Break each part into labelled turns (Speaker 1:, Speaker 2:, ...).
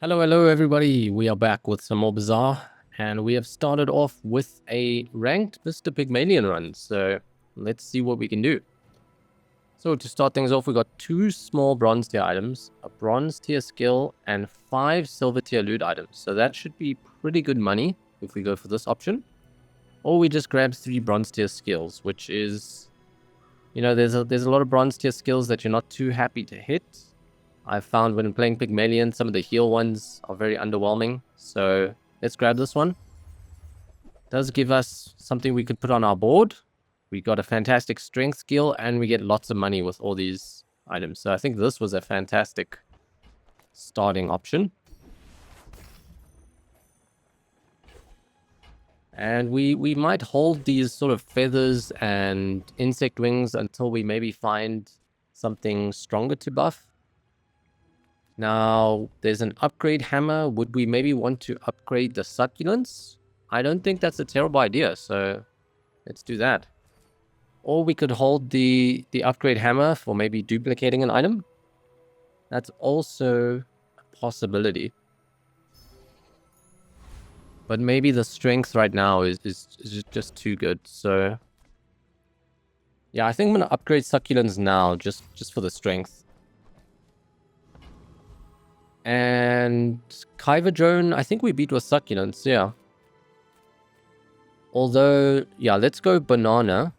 Speaker 1: Hello everybody. We are back with some more Bazaar, and we have started off with a ranked Mr. Pygmalion run. So let's see what we can do. So to start things off, we got 2 small bronze tier items, a bronze tier skill, and 5 silver tier loot items. So that should be pretty good money if we go for this option. Or we just grab 3 bronze tier skills, which is, there's a lot of bronze tier skills that you're not too happy to hit. I found when playing Pygmalion, some of the heal ones are very underwhelming. So let's grab this one. Does give us something we could put on our board. We got a fantastic strength skill, and we get lots of money with all these items. So I think this was a fantastic starting option. And we might hold these sort of feathers and insect wings until we maybe find something stronger to buff. Now, there's an upgrade hammer. Would we maybe want to upgrade the succulents? I don't think that's a terrible idea, so let's do that. Or we could hold the upgrade hammer for maybe duplicating an item. That's also a possibility. But maybe the strength right now is just too good, so... yeah, I think I'm going to upgrade succulents now, just for the strength. And Kyver Drone, I think we beat with succulents, yeah. Although, yeah, let's go banana.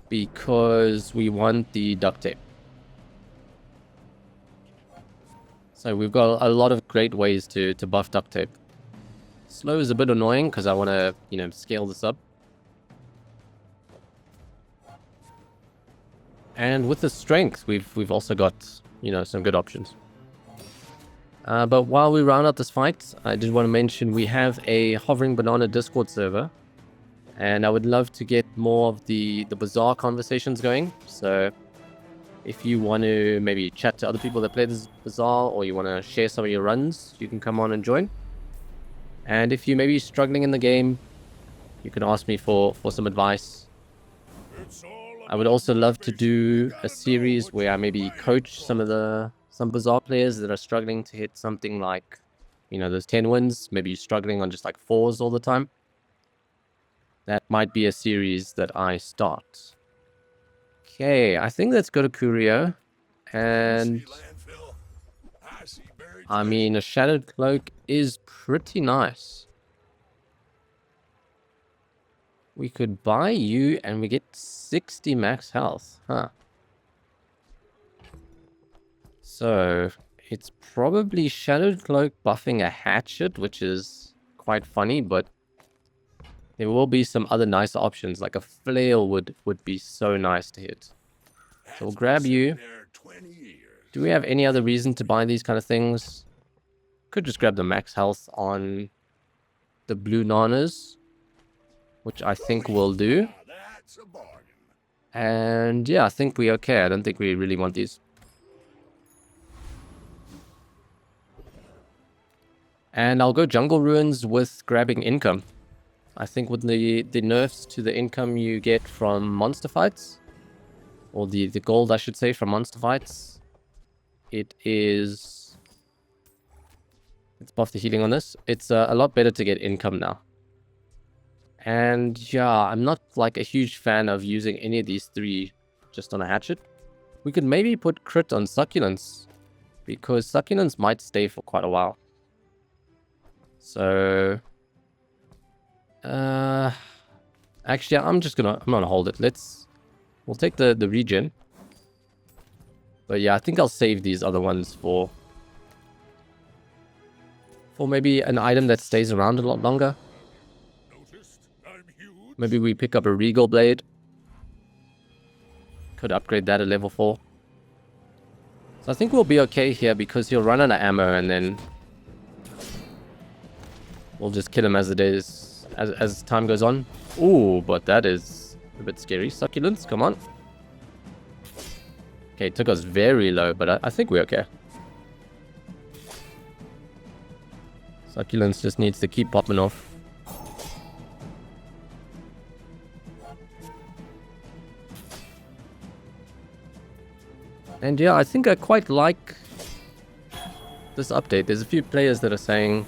Speaker 1: Because we want the duct tape. So we've got a lot of great ways to buff duct tape. Slow is a bit annoying because I want to, scale this up. And with the strength, we've also got, some good options. But while we round out this fight, I did want to mention we have a HoveringBanana Discord server. And I would love to get more of the Bazaar conversations going. So if you want to maybe chat to other people that play this Bazaar, or you want to share some of your runs, you can come on and join. And if you may be struggling in the game, you can ask me for some advice. I would also love to do a series where I maybe coach some Bazaar players that are struggling to hit something like, those 10 wins. Maybe you're struggling on just like 4s all the time. That might be a series that I start. Okay, I think let's go to Curio. And I mean, a Shattered Cloak is pretty nice. We could buy you and we get 60 max health, huh? So, it's probably Shattered Cloak buffing a hatchet, which is quite funny, but there will be some other nice options, like a flail would be so nice to hit. So we'll grab you. Do we have any other reason to buy these kind of things? Could just grab the max health on the blue nanas, which I think we'll do. And yeah, I think we're okay. I don't think we really want these. And I'll go Jungle Ruins with grabbing income. I think with the nerfs to the income you get from monster fights, or the gold I should say from monster fights, it is... let's buff the healing on this. It's a lot better to get income now. And yeah, I'm not like a huge fan of using any of these 3 just on a hatchet. We could maybe put crit on succulents, because succulents might stay for quite a while. So... actually, I'm gonna hold it. We'll take the regen. But yeah, I think I'll save these other ones for maybe an item that stays around a lot longer. Maybe we pick up a Regal Blade. Could upgrade that at level 4. So I think we'll be okay here because he'll run out of ammo, and then we'll just kill him as it is. As time goes on. Ooh, but that is a bit scary. Succulents, come on. Okay, it took us very low, but I think we're okay. Succulents just needs to keep popping off. And yeah, I think I quite like this update. There's a few players that are saying,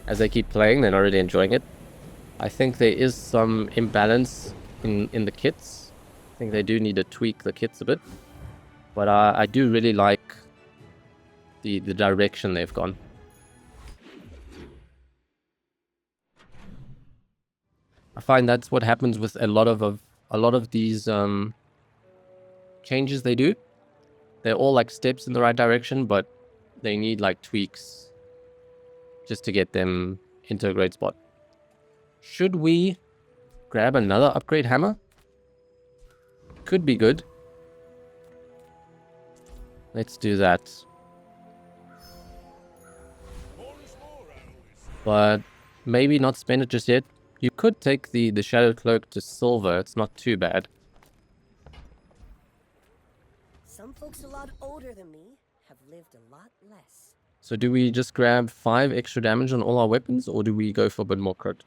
Speaker 1: as they keep playing, they're not really enjoying it. I think there is some imbalance in the kits. I think they do need to tweak the kits a bit. But I do really like the direction they've gone. I find that's what happens with a lot of these changes they do. They're all like steps in the right direction, but they need like tweaks just to get them into a great spot. Should we grab another upgrade hammer? Could be good. Let's do that. But maybe not spend it just yet. You could take the Shadow Cloak to silver. It's not too bad.
Speaker 2: Some folks a lot older than me have lived a lot less.
Speaker 1: So do we just grab 5 extra damage on all our weapons, or do we go for a bit more crit?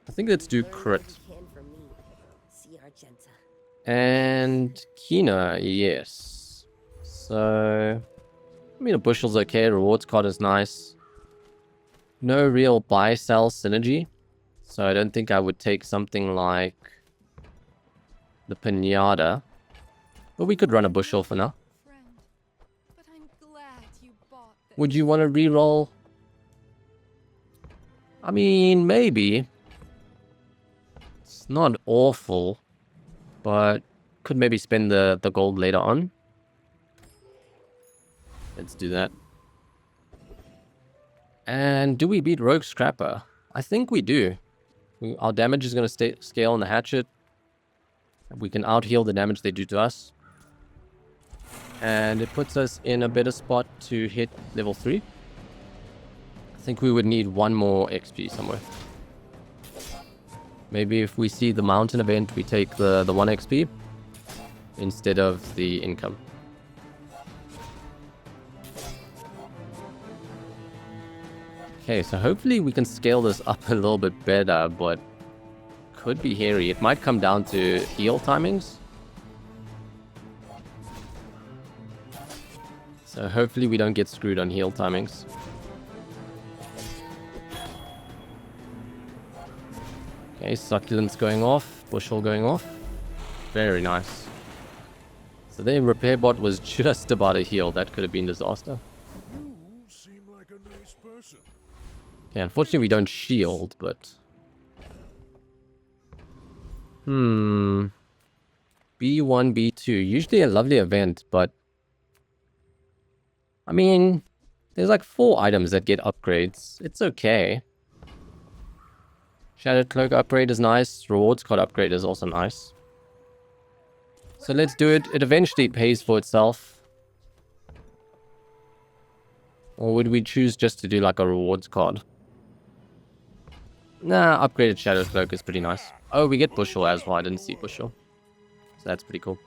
Speaker 1: I think let's do crit. And Kina, yes. So, I mean, a bushel's okay. Rewards card is nice. No real buy-sell synergy. So I don't think I would take something like the Pinata. But we could run a bushel for now. Would you want to reroll? I mean, maybe. It's not awful. But could maybe spend the gold later on. Let's do that. And do we beat Rogue Scrapper? I think we do. Our damage is going to scale on the hatchet. We can out-heal the damage they do to us. And it puts us in a better spot to hit level 3. I think we would need one more XP somewhere. Maybe if we see the mountain event, we take the 1 XP instead of the income. Okay, so hopefully we can scale this up a little bit better, but could be hairy. It might come down to heal timings. So hopefully we don't get screwed on heal timings. Okay, Succulent's going off, Bushel going off. Very nice. So their repair bot was just about to heal. That could have been disaster.
Speaker 3: You seem like a nice person.
Speaker 1: Okay, unfortunately we don't shield, but... B1, B2. Usually a lovely event, but... I mean, there's like 4 items that get upgrades. It's okay. Shadow Cloak upgrade is nice. Rewards card upgrade is also nice. So let's do it. It eventually pays for itself. Or would we choose just to do like a rewards card? Nah, upgraded Shadow Cloak is pretty nice. Oh, we get Bushel as well. I didn't see Bushel. So that's pretty cool.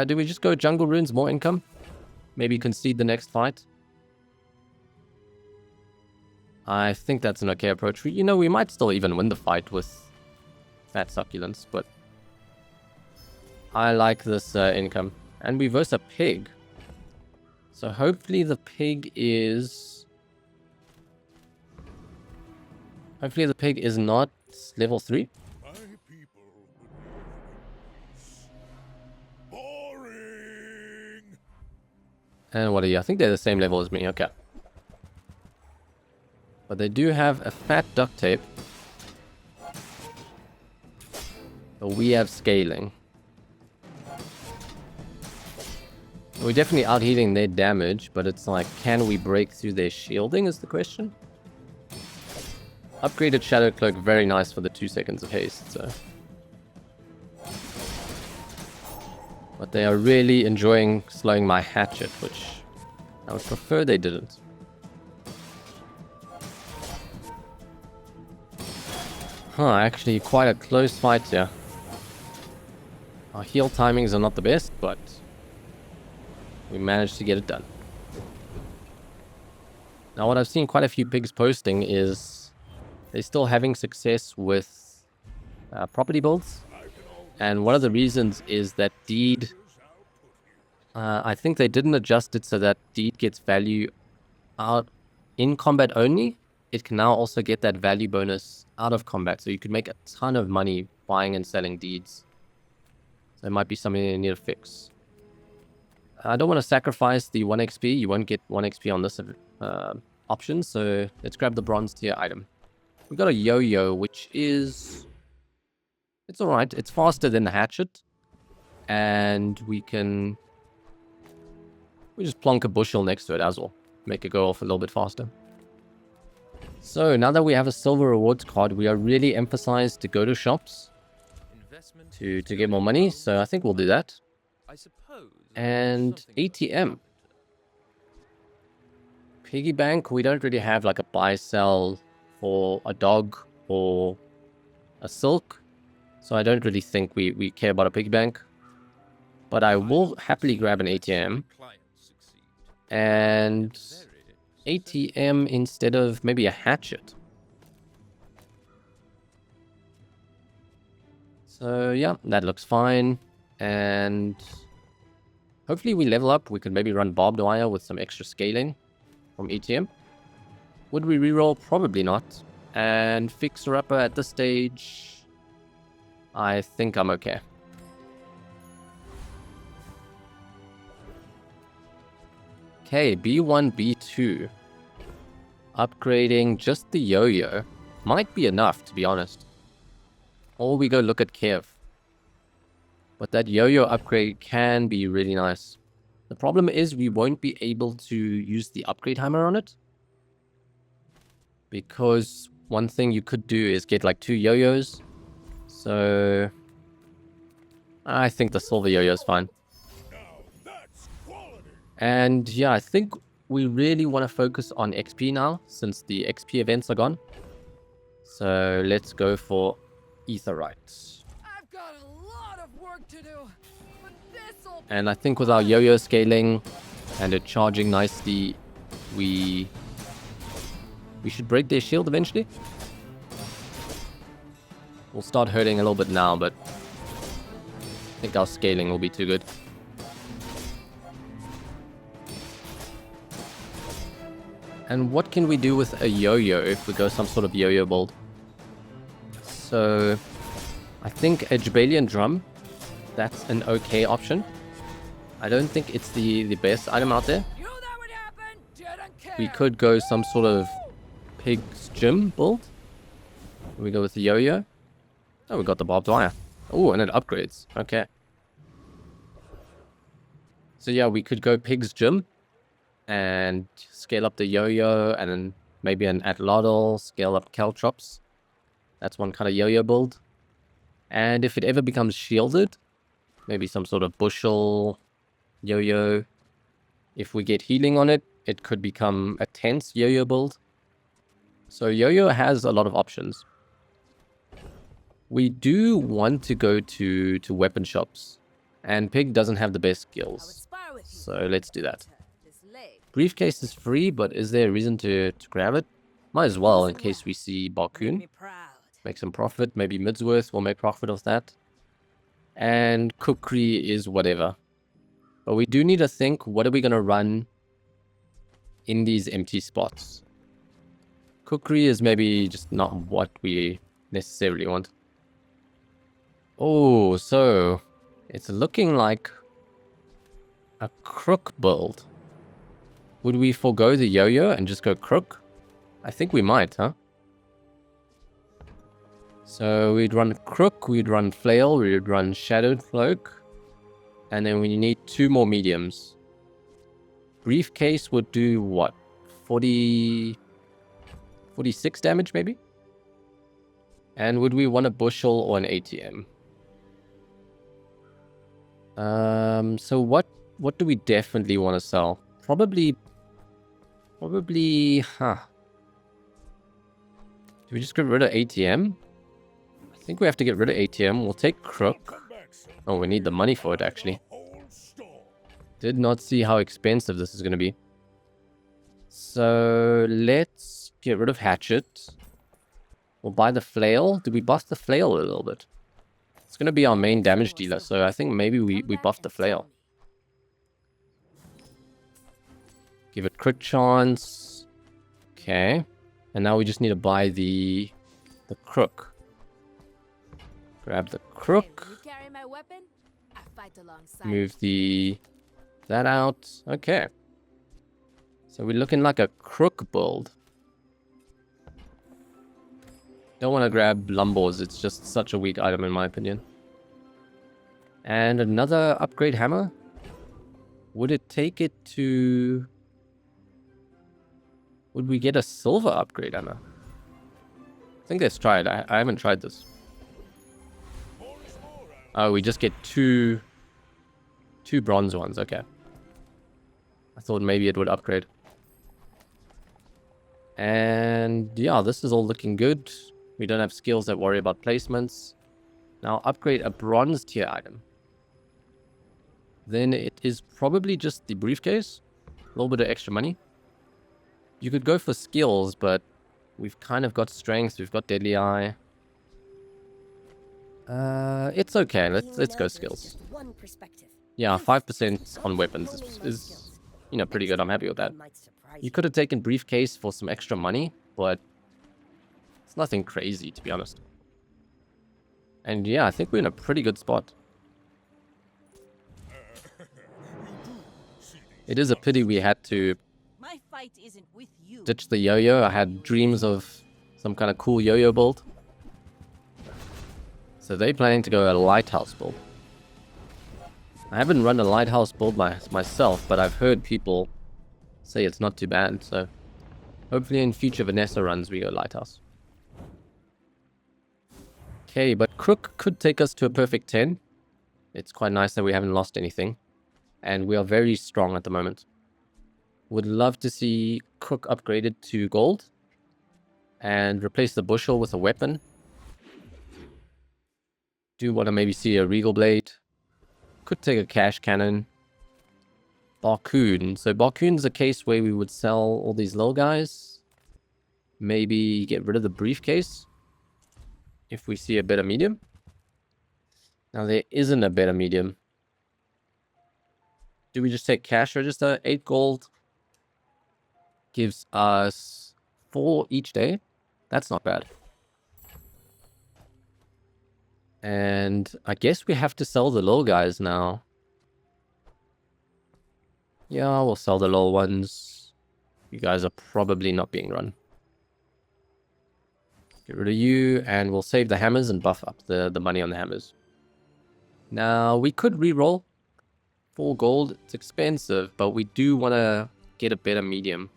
Speaker 1: Do we just go Jungle Runes, more income? Maybe concede the next fight? I think that's an okay approach. You know, we might still even win the fight with Fat Succulents, but... I like this income. And we verse a pig. So hopefully the pig is... Hopefully the pig is not level 3.
Speaker 3: My people would boring.
Speaker 1: And what are you? I think they're the same level as me. Okay. But they do have a fat duct tape. But we have scaling. We're definitely out-healing their damage, but it's like, can we break through their shielding is the question. Upgraded Shadow Cloak, very nice for the 2 seconds of haste, so. But they are really enjoying slowing my hatchet, which I would prefer they didn't. Actually quite a close fight here. Our heal timings are not the best, but we managed to get it done. Now what I've seen quite a few pigs posting is they're still having success with property builds. And one of the reasons is that Deed, I think they didn't adjust it so that Deed gets value out in combat only, it can now also get that value bonus out of combat. So you could make a ton of money buying and selling deeds. So it might be something you need to fix. I don't want to sacrifice the 1 XP. You won't get 1 XP on this option. So let's grab the bronze tier item. We got a yo-yo, which is... it's alright. It's faster than the hatchet. And we just plonk a bushel next to it as well. Make it go off a little bit faster. So now that we have a silver rewards card, we are really emphasized to go to shops to get more money. So I think we'll do that. And ATM. Piggy bank, we don't really have like a buy sell for a dog or a silk. So I don't really think we care about a piggy bank. But I will happily grab an ATM. And ATM instead of maybe a hatchet. So yeah, that looks fine. And hopefully we level up. We could maybe run barbed wire with some extra scaling from ATM. Would we reroll? Probably not. And fixer upper at this stage, I think I'm okay. Okay, B1, B2. Upgrading just the yo-yo might be enough, to be honest. Or we go look at Kev. But that yo-yo upgrade can be really nice. The problem is we won't be able to use the upgrade hammer on it. Because one thing you could do is get like 2 yo-yos. So I think the silver yo-yo is fine. And yeah, I think we really want to focus on XP now, since the XP events are gone. So let's go for Aetheryte.
Speaker 4: I've got a lot of work to do, but this'll...
Speaker 1: And I think with our yo-yo scaling and it charging nicely, we should break their shield eventually. We'll start hurting a little bit now, but I think our scaling will be too good. And what can we do with a yo-yo if we go some sort of yo-yo build? So I think a Jabalian drum, that's an okay option. I don't think it's the best item out there.
Speaker 4: You know that would happen? Didn't care.
Speaker 1: We could go some sort of pig's gym build. We go with the yo-yo. Oh, we got the barbed wire. Oh, and it upgrades. Okay. So yeah, we could go pig's gym and scale up the yo-yo, and then maybe an atlatl, scale up caltrops. That's one kind of yo-yo build. And if it ever becomes shielded, maybe some sort of bushel yo-yo. If we get healing on it, it could become a tense yo-yo build. So yo-yo has a lot of options. We do want to go to weapon shops. And Pig doesn't have the best skills. So let's do that. Briefcase is free, but is there a reason to grab it? Might as well, in case we see Barcoon. Make some profit. Maybe Midsworth will make profit of that. And Kukri is whatever. But we do need to think, what are we going to run in these empty spots? Kukri is maybe just not what we necessarily want. Oh, so it's looking like a crook build. Would we forego the yo-yo and just go crook? I think we might, huh? So we'd run crook, we'd run flail, we'd run shadowed cloak. And then we need 2 more mediums. Briefcase would do what? 46 damage maybe? And would we want a bushel or an ATM? So what do we definitely want to sell? Probably, huh. Do we just get rid of ATM? I think we have to get rid of ATM. We'll take crook. Oh, we need the money for it, actually. Did not see how expensive this is going to be. So let's get rid of hatchet. We'll buy the flail. Did we buff the flail a little bit? It's going to be our main damage dealer, so I think maybe we buff the flail. Give it crit chance. Okay. And now we just need to buy the crook. Grab the crook.
Speaker 4: You carry my weapon, I fight alongside.
Speaker 1: Move that out. Okay. So we're looking like a crook build. Don't want to grab lumbors. It's just such a weak item in my opinion. And another upgrade hammer. Would it take it to... Would we get a silver upgrade hammer? I think let's try it. I haven't tried this. Oh, we just get two bronze ones. Okay. I thought maybe it would upgrade. And yeah, this is all looking good. We don't have skills that worry about placements. Now upgrade a bronze tier item. Then it is probably just the briefcase. A little bit of extra money. You could go for skills, but we've kind of got strength. We've got deadly eye. It's okay. Let's go skills. Yeah, 5% on weapons is you know, pretty good. I'm happy with that. You could have taken briefcase for some extra money, but it's nothing crazy, to be honest. And yeah, I think we're in a pretty good spot. It is a pity we had to
Speaker 5: My fight isn't with you.
Speaker 1: ditch the yo-yo. I had dreams of some kind of cool yo-yo build. So they're planning to go a lighthouse build. I haven't run a lighthouse build myself, but I've heard people say it's not too bad. So hopefully in future Vanessa runs we go lighthouse. Okay, but Crook could take us to a perfect 10. It's quite nice that we haven't lost anything. And we are very strong at the moment. Would love to see Crook upgraded to gold. And replace the bushel with a weapon. Do want to maybe see a regal blade. Could take a cash cannon. Barcoon. So Barcoon's a case where we would sell all these little guys. Maybe get rid of the briefcase. If we see a better medium. Now there isn't a better medium. Do we just take cash register? 8 gold. Gives us 4 each day. That's not bad. And I guess we have to sell the low guys now. Yeah, we'll sell the low ones. You guys are probably not being run. Get rid of you, and we'll save the hammers and buff up the money on the hammers. Now, we could re-roll. 4 gold. It's expensive, but we do want to get a better medium.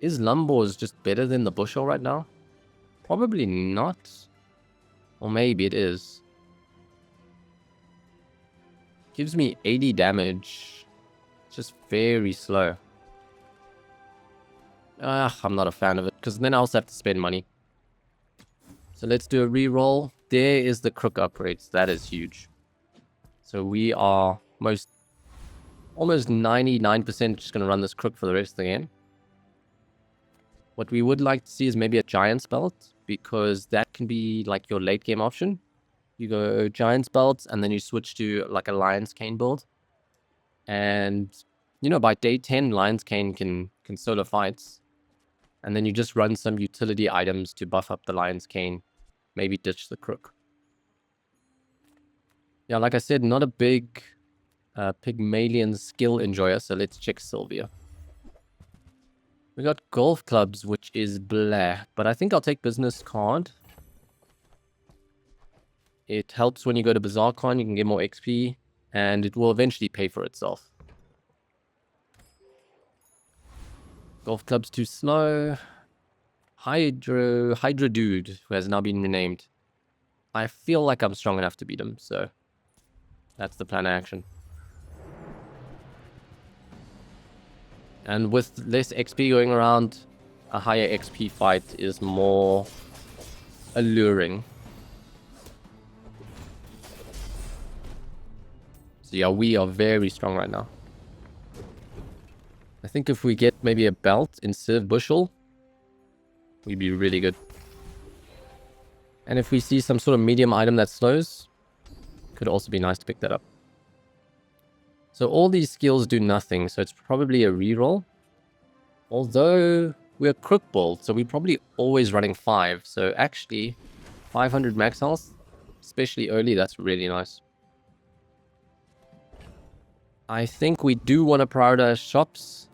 Speaker 1: Is Lumbors just better than the bushel right now? Probably not. Or maybe it is. Gives me 80 damage. It's just very slow. I'm not a fan of it, because then I also have to spend money. So let's do a re-roll. There is the Crook upgrades. That is huge. So we are almost 99% just going to run this Crook for the rest of the game. What we would like to see is maybe a Giant's Belt, because that can be like your late game option. You go Giant's Belt, and then you switch to like a Lion's Cane build. And, you know, by day 10, Lion's Cane can solo fights. And then you just run some utility items to buff up the Lion's Cane. Maybe ditch the Crook. Yeah, like I said, not a big Pygmalion skill enjoyer, so let's check Sylvia. We got golf clubs, which is blah, but I think I'll take business card. It helps when you go to Bazaar Con, you can get more XP, and it will eventually pay for itself. Golf club's too slow. Hydra Dude, who has now been renamed. I feel like I'm strong enough to beat him, so that's the plan of action. And with less XP going around, a higher XP fight is more alluring. So yeah, we are very strong right now. I think if we get maybe a belt instead of bushel, we'd be really good. And if we see some sort of medium item that slows, could also be nice to pick that up. So all these skills do nothing, so it's probably a reroll. Although we're crook build, so we're probably always running 5. So actually, 500 max health, especially early, that's really nice. I think we do want to prioritize shops,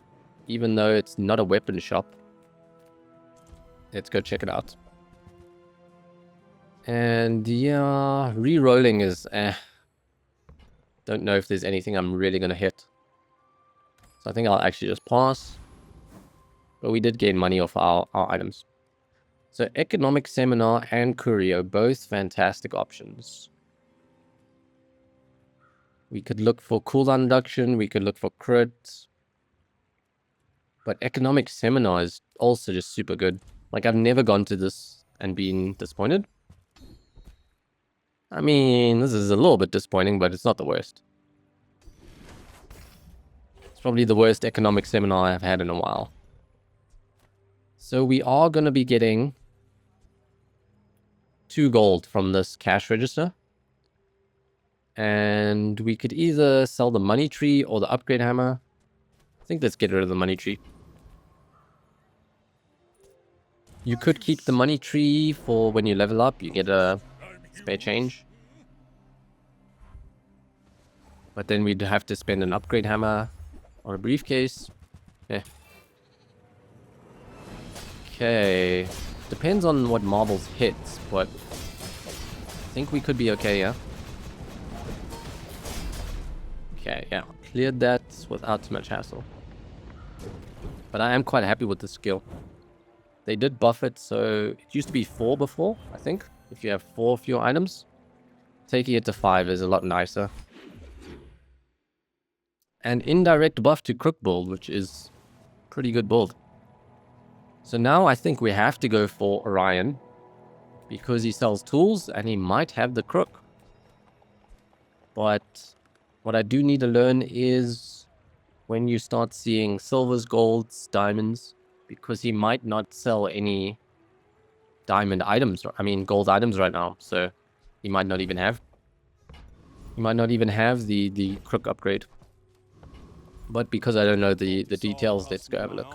Speaker 1: even though it's not a weapon shop. Let's go check it out. And yeah, re-rolling is don't know if there's anything I'm really going to hit. So I think I'll actually just pass. But we did gain money off our items. So Economic Seminar and Curio, both fantastic options. We could look for cooldown reduction, we could look for crit. But Economic Seminar is also just super good. Like, I've never gone to this and been disappointed. I mean, this is a little bit disappointing, but it's not the worst. It's probably the worst Economic Seminar I've had in a while. So we are going to be getting 2 gold from this cash register. And we could either sell the money tree or the upgrade hammer. I think let's get rid of the money tree. You could keep the money tree for when you level up. You get a spare change. But then we'd have to spend an upgrade hammer on a briefcase. Yeah. Okay. Depends on what marbles hits, but I think we could be okay, yeah? Okay, yeah. Cleared that without too much hassle. But I am quite happy with the skill. They did buff it, so it used to be 4 before, I think. If you have 4 of your items. Taking it to 5 is a lot nicer. And indirect buff to crook build, which is pretty good build. So now I think we have to go for Orion. Because he sells tools and he might have the crook. But what I do need to learn is when you start seeing silvers, golds, diamonds. Because he might not sell any diamond items, I mean gold items right now. So he might not even have. He might not even have the crook upgrade. But because I don't know the details, let's go have a look.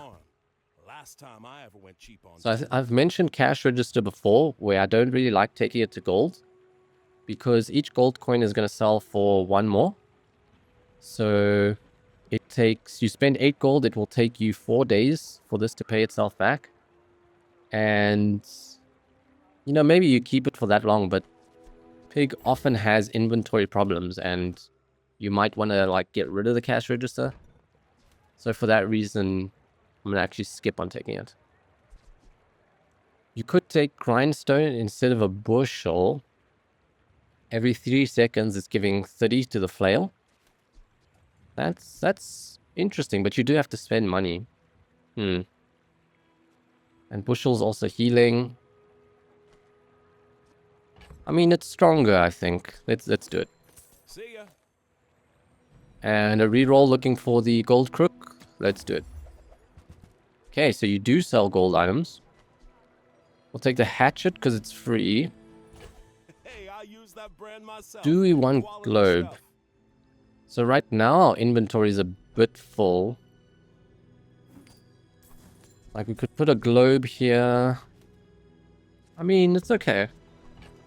Speaker 1: So I've mentioned cash register before, where I don't really like taking it to gold. Because each gold coin is going to sell for 1 more. So it takes, you spend 8 gold, it will take you 4 days for this to pay itself back. And, you know, maybe you keep it for that long, but Pig often has inventory problems and you might want to, like, get rid of the cash register. So for that reason, I'm going to actually skip on taking it. You could take grindstone instead of a bushel. Every 3 seconds, it's giving 30 to the flail. That's interesting, but you do have to spend money. And bushel's also healing. I mean, it's stronger, I think. Let's do it.
Speaker 3: See ya.
Speaker 1: And a reroll looking for the gold crook. Let's do it. Okay, so you do sell gold items. We'll take the hatchet because it's free.
Speaker 3: Hey, I use that brand myself.
Speaker 1: Do we want
Speaker 3: Quality
Speaker 1: globe?
Speaker 3: stuff.
Speaker 1: So right now our inventory is a bit full. Like we could put a globe here. I mean, it's okay.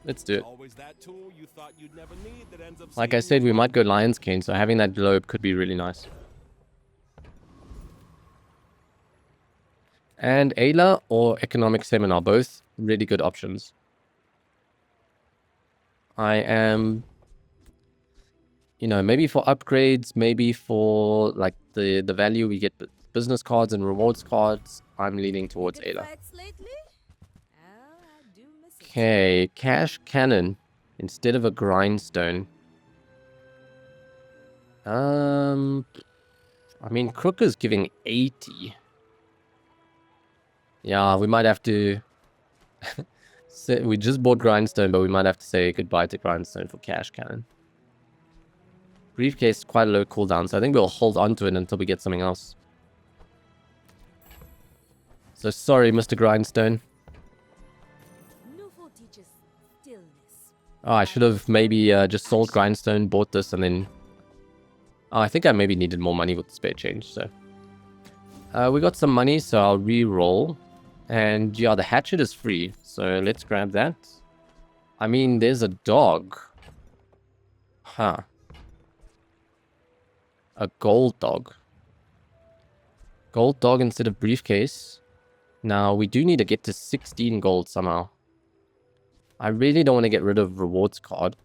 Speaker 1: Let's do it.
Speaker 3: Always that tool you thought you'd never need that ends up
Speaker 1: Like I
Speaker 3: saving
Speaker 1: said,
Speaker 3: you
Speaker 1: we
Speaker 3: from-
Speaker 1: might go Lion's Cane, so having that globe could be really nice. And Ayla or Economic Seminar, both really good options. I am, you know, maybe for upgrades, maybe for like the value we get business cards and rewards cards, I'm leaning towards
Speaker 2: Good
Speaker 1: Ayla.
Speaker 2: fights lately? Oh, I do miss it.
Speaker 1: Okay, cash cannon instead of a grindstone. I mean, Crook is giving 80. Yeah, we might have to... we just bought grindstone, but we might have to say goodbye to grindstone for cash cannon. Briefcase is quite a low cooldown, so I think we'll hold on to it until we get something else. So sorry, Mr. Grindstone.
Speaker 2: Nouveau teaches stillness.
Speaker 1: Oh, I should have maybe just sold grindstone, bought this, and then... Oh, I think I maybe needed more money with the spare change, so. We got some money, so I'll re-roll. And yeah, the hatchet is free, so let's grab that. I mean, there's a dog. Huh. A gold dog. Gold dog instead of briefcase. Now, we do need to get to 16 gold somehow. I really don't want to get rid of rewards card.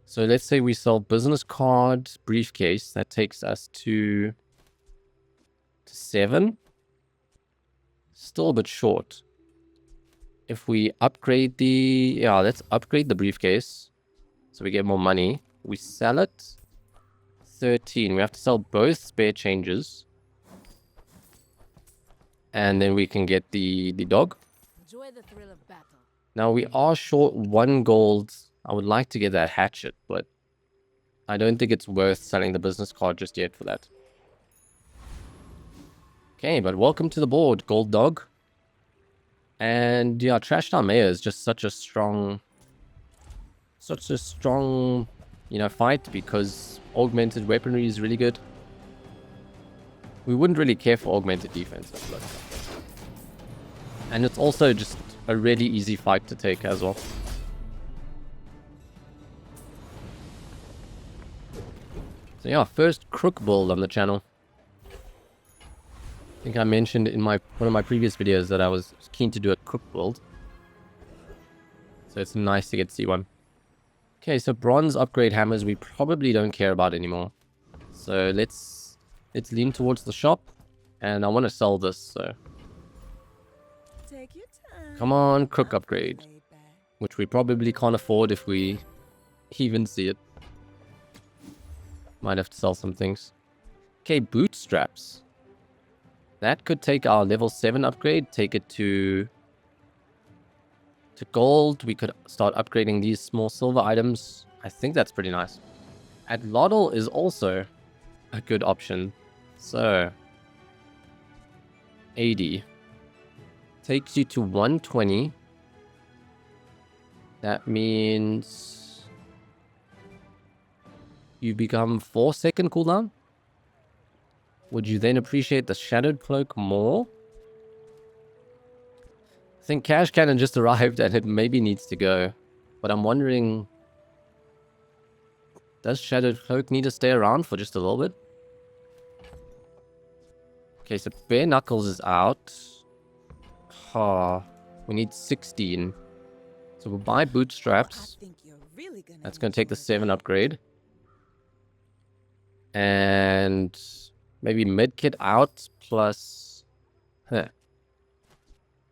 Speaker 1: So let's say we sell business card, briefcase. That takes us to 7. Still a bit short. If we upgrade the... Yeah, let's upgrade the briefcase. So we get more money. We sell it. 13. We have to sell both spare changes. And then we can get the dog.
Speaker 4: Enjoy the thrill of battle.
Speaker 1: Now we are short 1 gold. I would like to get that hatchet, but I don't think it's worth selling the business card just yet for that. Okay, but welcome to the board, gold dog. And yeah, Trash Town Mayor is just such a strong, you know, fight because augmented weaponry is really good. We wouldn't really care for augmented defense, but... And it's also just a really easy fight to take as well. So yeah, first crook build on the channel. I think I mentioned in one of my previous videos that I was keen to do a crook build. So it's nice to get to see one. Okay, so bronze upgrade hammers we probably don't care about anymore. So let's lean towards the shop. And I want to sell this, so...
Speaker 2: Take your time.
Speaker 1: Come on, crook upgrade. Which we probably can't afford if we even see it. Might have to sell some things. Okay, bootstraps. That could take our level 7 upgrade, take it to gold. We could start upgrading these small silver items. I think that's pretty nice. Adlotl is also a good option. So, 80. Takes you to 120. That means you become 4-second cooldown. Would you then appreciate the Shadowed Cloak more? I think Cash Cannon just arrived and it maybe needs to go. But I'm wondering... Does Shadowed Cloak need to stay around for just a little bit? Okay, so Bare Knuckles is out. We need 16. So we'll buy Bootstraps. That's going to take the 7 upgrade. And... maybe medkit out plus...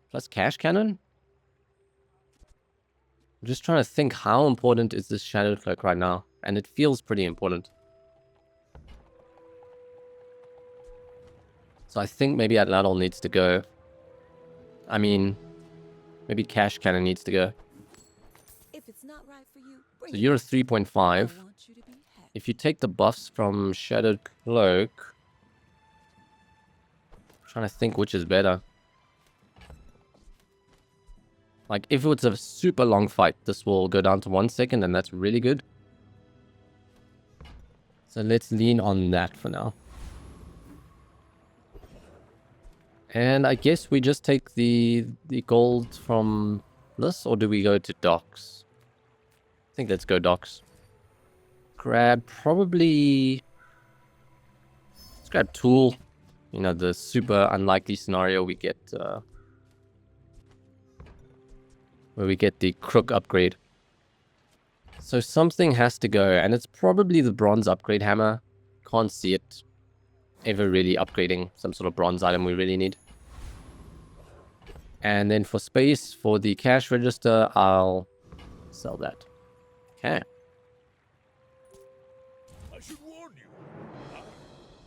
Speaker 1: plus Cash Cannon? I'm just trying to think how important is this Shadow Cloak right now. And it feels pretty important. So I think maybe Adlotl needs to go. I mean, maybe Cash Cannon needs to go.
Speaker 2: If it's not right for you,
Speaker 1: So you're a 3.5. If you take the buffs from Shadowed Cloak... I'm trying to think which is better. Like, if it's a super long fight, this will go down to 1 second, and that's really good. So let's lean on that for now. And I guess we just take the gold from this, or do we go to docks? I think let's go docks. Grab probably... let's grab tool. You know, the super unlikely scenario we get... where we get the crook upgrade. So something has to go, and it's probably the bronze upgrade hammer. Can't see it ever really upgrading some sort of bronze item we really need. And then for space, for the cash register, I'll sell that. Okay.
Speaker 3: I should warn you. I'm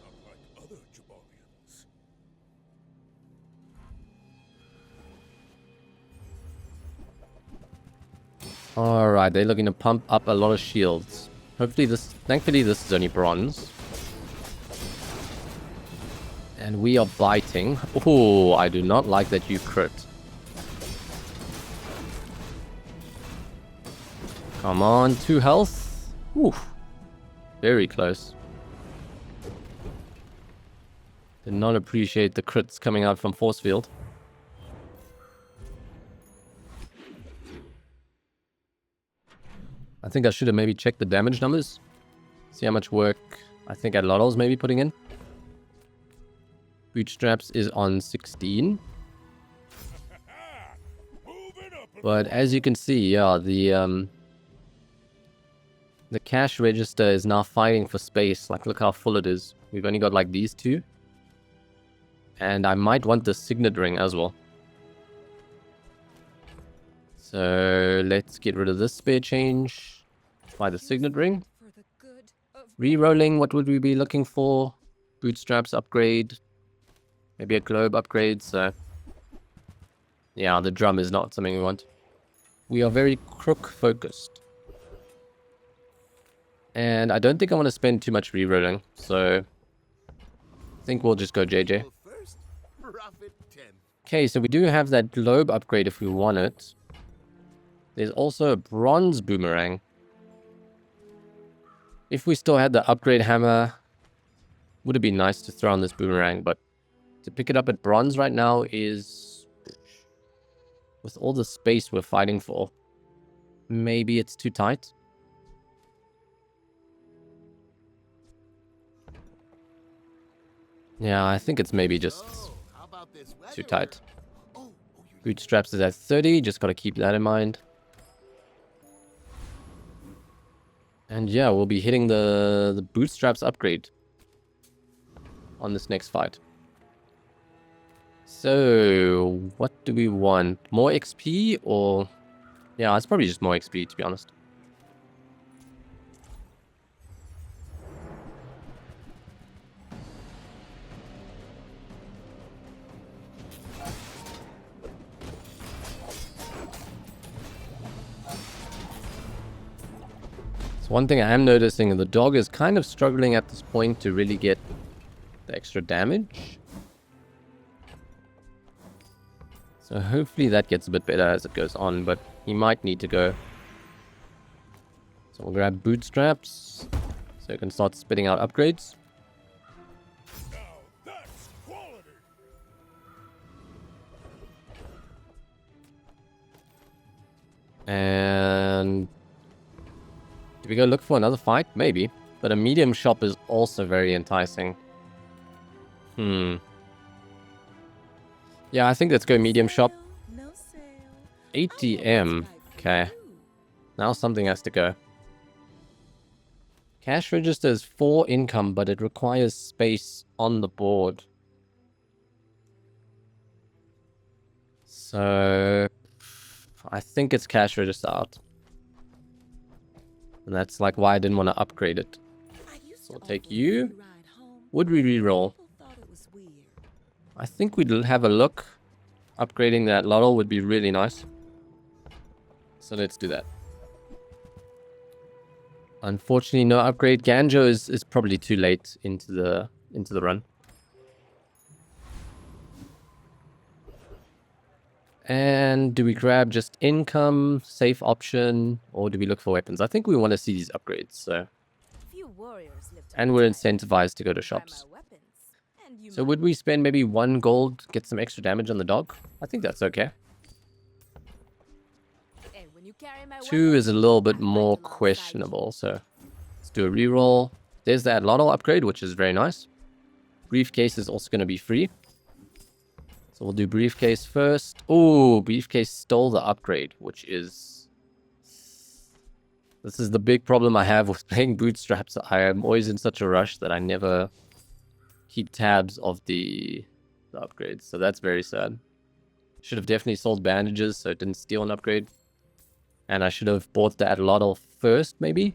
Speaker 3: not like other Jabarians.
Speaker 1: Alright, they're looking to pump up a lot of shields. Thankfully this is only bronze. And we are biting. Oh, I do not like that you crit. Come on, 2 health. Oof. Very close. Did not appreciate the crits coming out from force field. I think I should have maybe checked the damage numbers. See how much work I think Atlattl's maybe putting in. Bootstraps is on 16. But as you can see, yeah, the cash register is now fighting for space. Like, look how full it is. We've only got like these two. And I might want the signet ring as well. So let's get rid of this spare change. Buy the signet ring.
Speaker 4: For the good of
Speaker 1: Re-rolling, what would we be looking for? Bootstraps upgrade. Maybe a globe upgrade, so... yeah, the drum is not something we want. We are very crook focused. And I don't think I want to spend too much re-rolling, so... I think we'll just go JJ. Okay, so we do have that globe upgrade if we want it. There's also a bronze boomerang. If we still had the upgrade hammer, would have been nice to throw on this boomerang, but to pick it up at bronze right now is... with all the space we're fighting for, maybe it's too tight. Yeah, I think it's maybe just too tight. Bootstraps is at 30, just gotta keep that in mind. And yeah, we'll be hitting the Bootstraps upgrade on this next fight. So, what do we want? More XP or... yeah, it's probably just more XP, to be honest. So one thing I am noticing, the dog is kind of struggling at this point to really get the extra damage. So hopefully that gets a bit better as it goes on, but he might need to go. So we'll grab Bootstraps, so you can start spitting out upgrades.
Speaker 3: Now that's quality.
Speaker 1: And... do we go look for another fight? Maybe. But a medium shop is also very enticing. Yeah, I think let's go medium shop.
Speaker 2: No sale.
Speaker 1: ATM. Okay. Now something has to go. Cash register is 4 income, but it requires space on the board. So... I think it's cash register out. And that's like why I didn't want to upgrade it. So we'll take you. Would we reroll? I think we'd have a look. Upgrading that Lotto would be really nice. So let's do that. Unfortunately, no upgrade. Ganjo is probably too late into the run. And do we grab just income, safe option, or do we look for weapons? I think we want to see these upgrades, so...
Speaker 2: Few warriors live to
Speaker 1: and we're
Speaker 2: retire.
Speaker 1: incentivized to go to
Speaker 2: Buy
Speaker 1: shops.
Speaker 2: my weapons, and you
Speaker 1: So
Speaker 2: might
Speaker 1: would we spend maybe 1 gold, get some extra damage on the dog? I think that's okay.
Speaker 2: Hey, when you carry my
Speaker 1: 2
Speaker 2: weapons,
Speaker 1: is a little bit
Speaker 2: I fight
Speaker 1: more
Speaker 2: alongside you.
Speaker 1: questionable, so... let's do a reroll. There's that Lotto upgrade, which is very nice. Briefcase is also going to be free. So we'll do briefcase first. Oh, briefcase stole the upgrade, which is... this is the big problem I have with playing Bootstraps. I am always in such a rush that I never keep tabs of the upgrades. So that's very sad. Should have definitely sold bandages so it didn't steal an upgrade. And I should have bought the Atlatl first, maybe?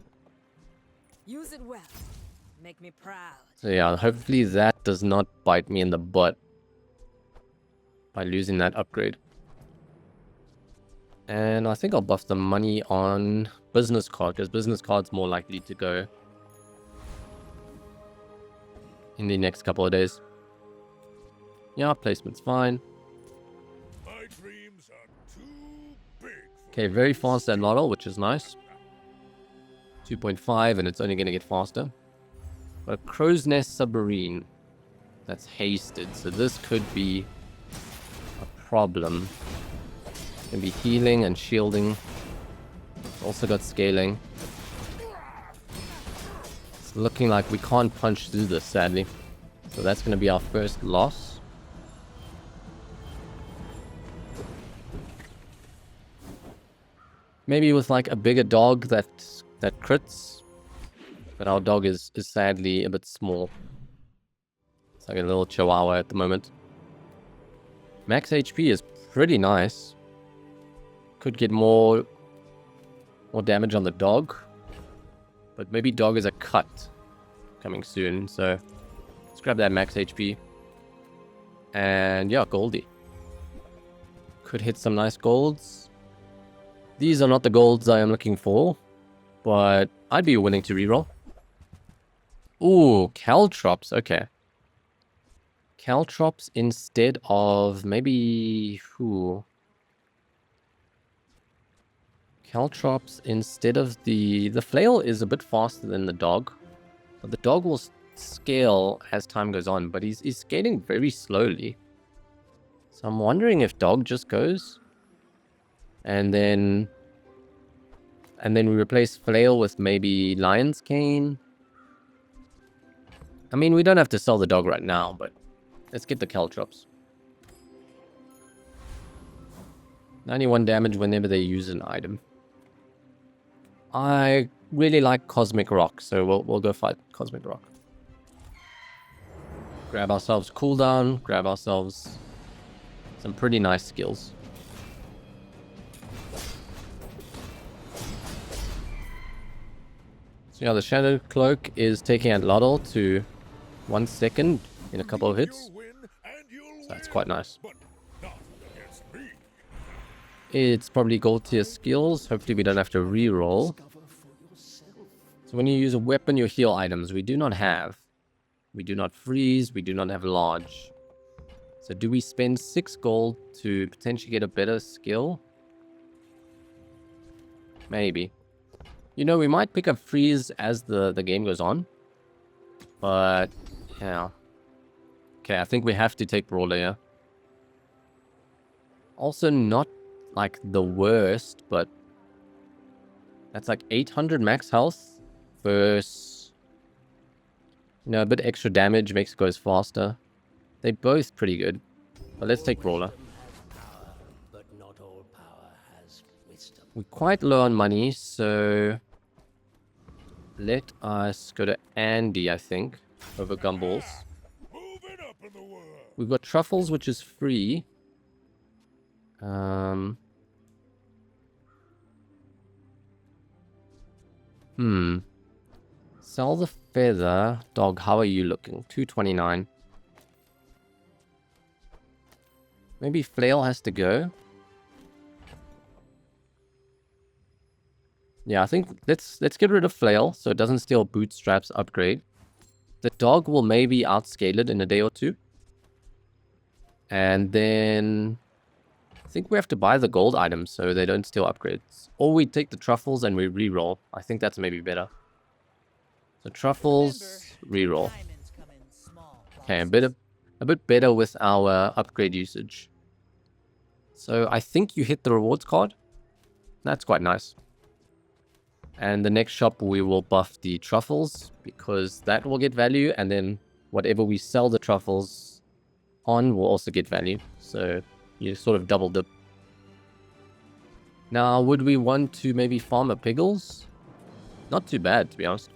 Speaker 2: Use it well. Make me proud.
Speaker 1: So yeah, hopefully that does not bite me in the butt by losing that upgrade. And I think I'll buff the money on business card, because business card's more likely to go in the next couple of days. Yeah, placement's fine.
Speaker 3: My dreams are too big for
Speaker 1: Okay, very fast at Lotto, which is nice. 2.5, and it's only going to get faster. A Crow's Nest Submarine. That's hasted, so this could be a problem. Can be healing and shielding. Also got scaling. It's looking like we can't punch through this, sadly. So that's going to be our first loss. Maybe with like a bigger dog that crits. But our dog is sadly a bit small. It's like a little chihuahua at the moment. Max HP is pretty nice. Could get more damage on the dog. But maybe dog is a cut coming soon. So let's grab that max HP. And yeah, Goldie. Could hit some nice golds. These are not the golds I am looking for. But I'd be willing to reroll. Ooh, Caltrops. Okay. Caltrops instead of maybe... Who? Caltrops instead of the flail is a bit faster than the dog. But the dog will scale as time goes on. But he's scaling very slowly. So I'm wondering if dog just goes. And then we replace flail with maybe lion's cane. I mean, we don't have to sell the dog right now, but let's get the Caltrops. 91 damage whenever they use an item. I really like Cosmic Rock, so we'll go fight Cosmic Rock. Grab ourselves cooldown, grab ourselves some pretty nice skills. So yeah, the Shadow Cloak is taking Atlatl to 1 second in a couple of hits. So that's quite nice. It's probably gold tier skills. Hopefully we don't have to reroll. So when you use a weapon, you heal items. We do not have. We do not freeze. We do not have large. So do we spend 6 gold to potentially get a better skill? Maybe. You know, we might pick up freeze as the game goes on. But, yeah. Okay, I think we have to take Brawler here. Also not, like, the worst, but... That's like 800 max health versus... You know, a bit extra damage makes it goes faster. They're both pretty good. But let's take Brawler. We're quite low on money, so... Let us go to Andy, I think, over Gumballs. We've got Truffles, which is free. Sell the feather. Dog, how are you looking? 229. Maybe Flail has to go. Yeah, I think let's get rid of Flail so it doesn't steal Bootstraps upgrade. The dog will maybe outscale it in a day or two. And then I think we have to buy the gold items so they don't steal upgrades. Or we take the truffles and we reroll. I think that's maybe better. So truffles, reroll. Okay, a bit better with our upgrade usage. So I think you hit the rewards card. That's quite nice. And the next shop we will buff the truffles because that will get value, and then whatever we sell the truffles on will also get value. So you sort of double dip. Now, would we want to maybe farm a Piggles? Not too bad, to be honest.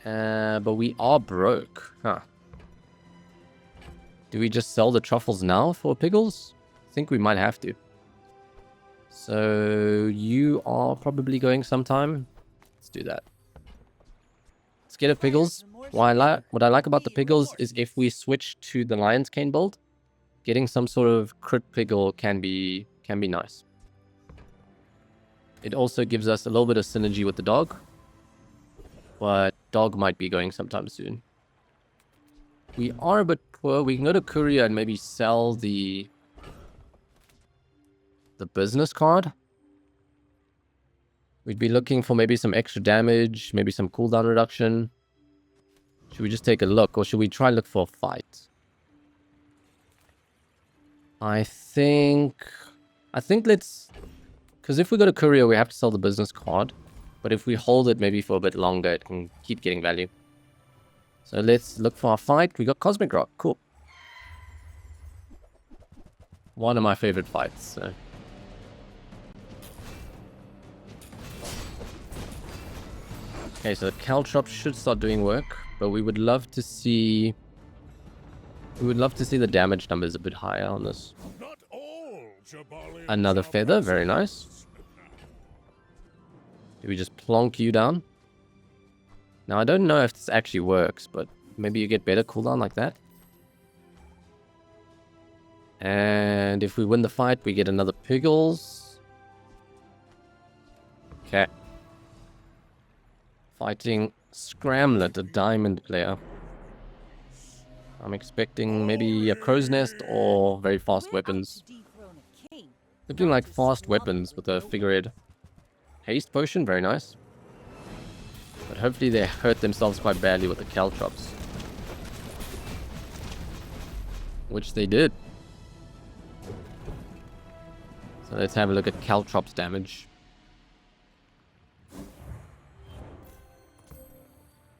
Speaker 1: But we are broke. Huh. Do we just sell the truffles now for Piggles? I think we might have to. So you are probably going sometime. Let's do that. Let's get a Piggles. What I like about the Piggles is if we switch to the Lion's Cane build, getting some sort of crit Piggle can be nice. It also gives us a little bit of synergy with the dog. But dog might be going sometime soon. We are a bit poor. We can go to Courier and maybe sell the business card. We'd be looking for maybe some extra damage, maybe some cooldown reduction. Should we just take a look, or should we try look for a fight? I think let's... Because if we go to courier, we have to sell the business card. But if we hold it maybe for a bit longer, it can keep getting value. So let's look for our fight. We got Cosmic Rock. Cool. One of my favorite fights. So. Okay, so the Caltrops should start doing work. But we would love to see... We would love to see the damage numbers a bit higher on this.
Speaker 3: Not all Jabalians
Speaker 1: Another
Speaker 3: are
Speaker 1: feather. Very nice. Do we just plonk you down? Now, I don't know if this actually works, but maybe you get better cooldown like that. And if we win the fight, we get another Piggles. Okay. Fighting Scramlet, a diamond player. I'm expecting maybe a crow's nest or very fast weapons. Looking like fast weapons with a figurehead. Haste potion, very nice. But hopefully they hurt themselves quite badly with the Caltrops. Which they did. So let's have a look at Caltrops damage.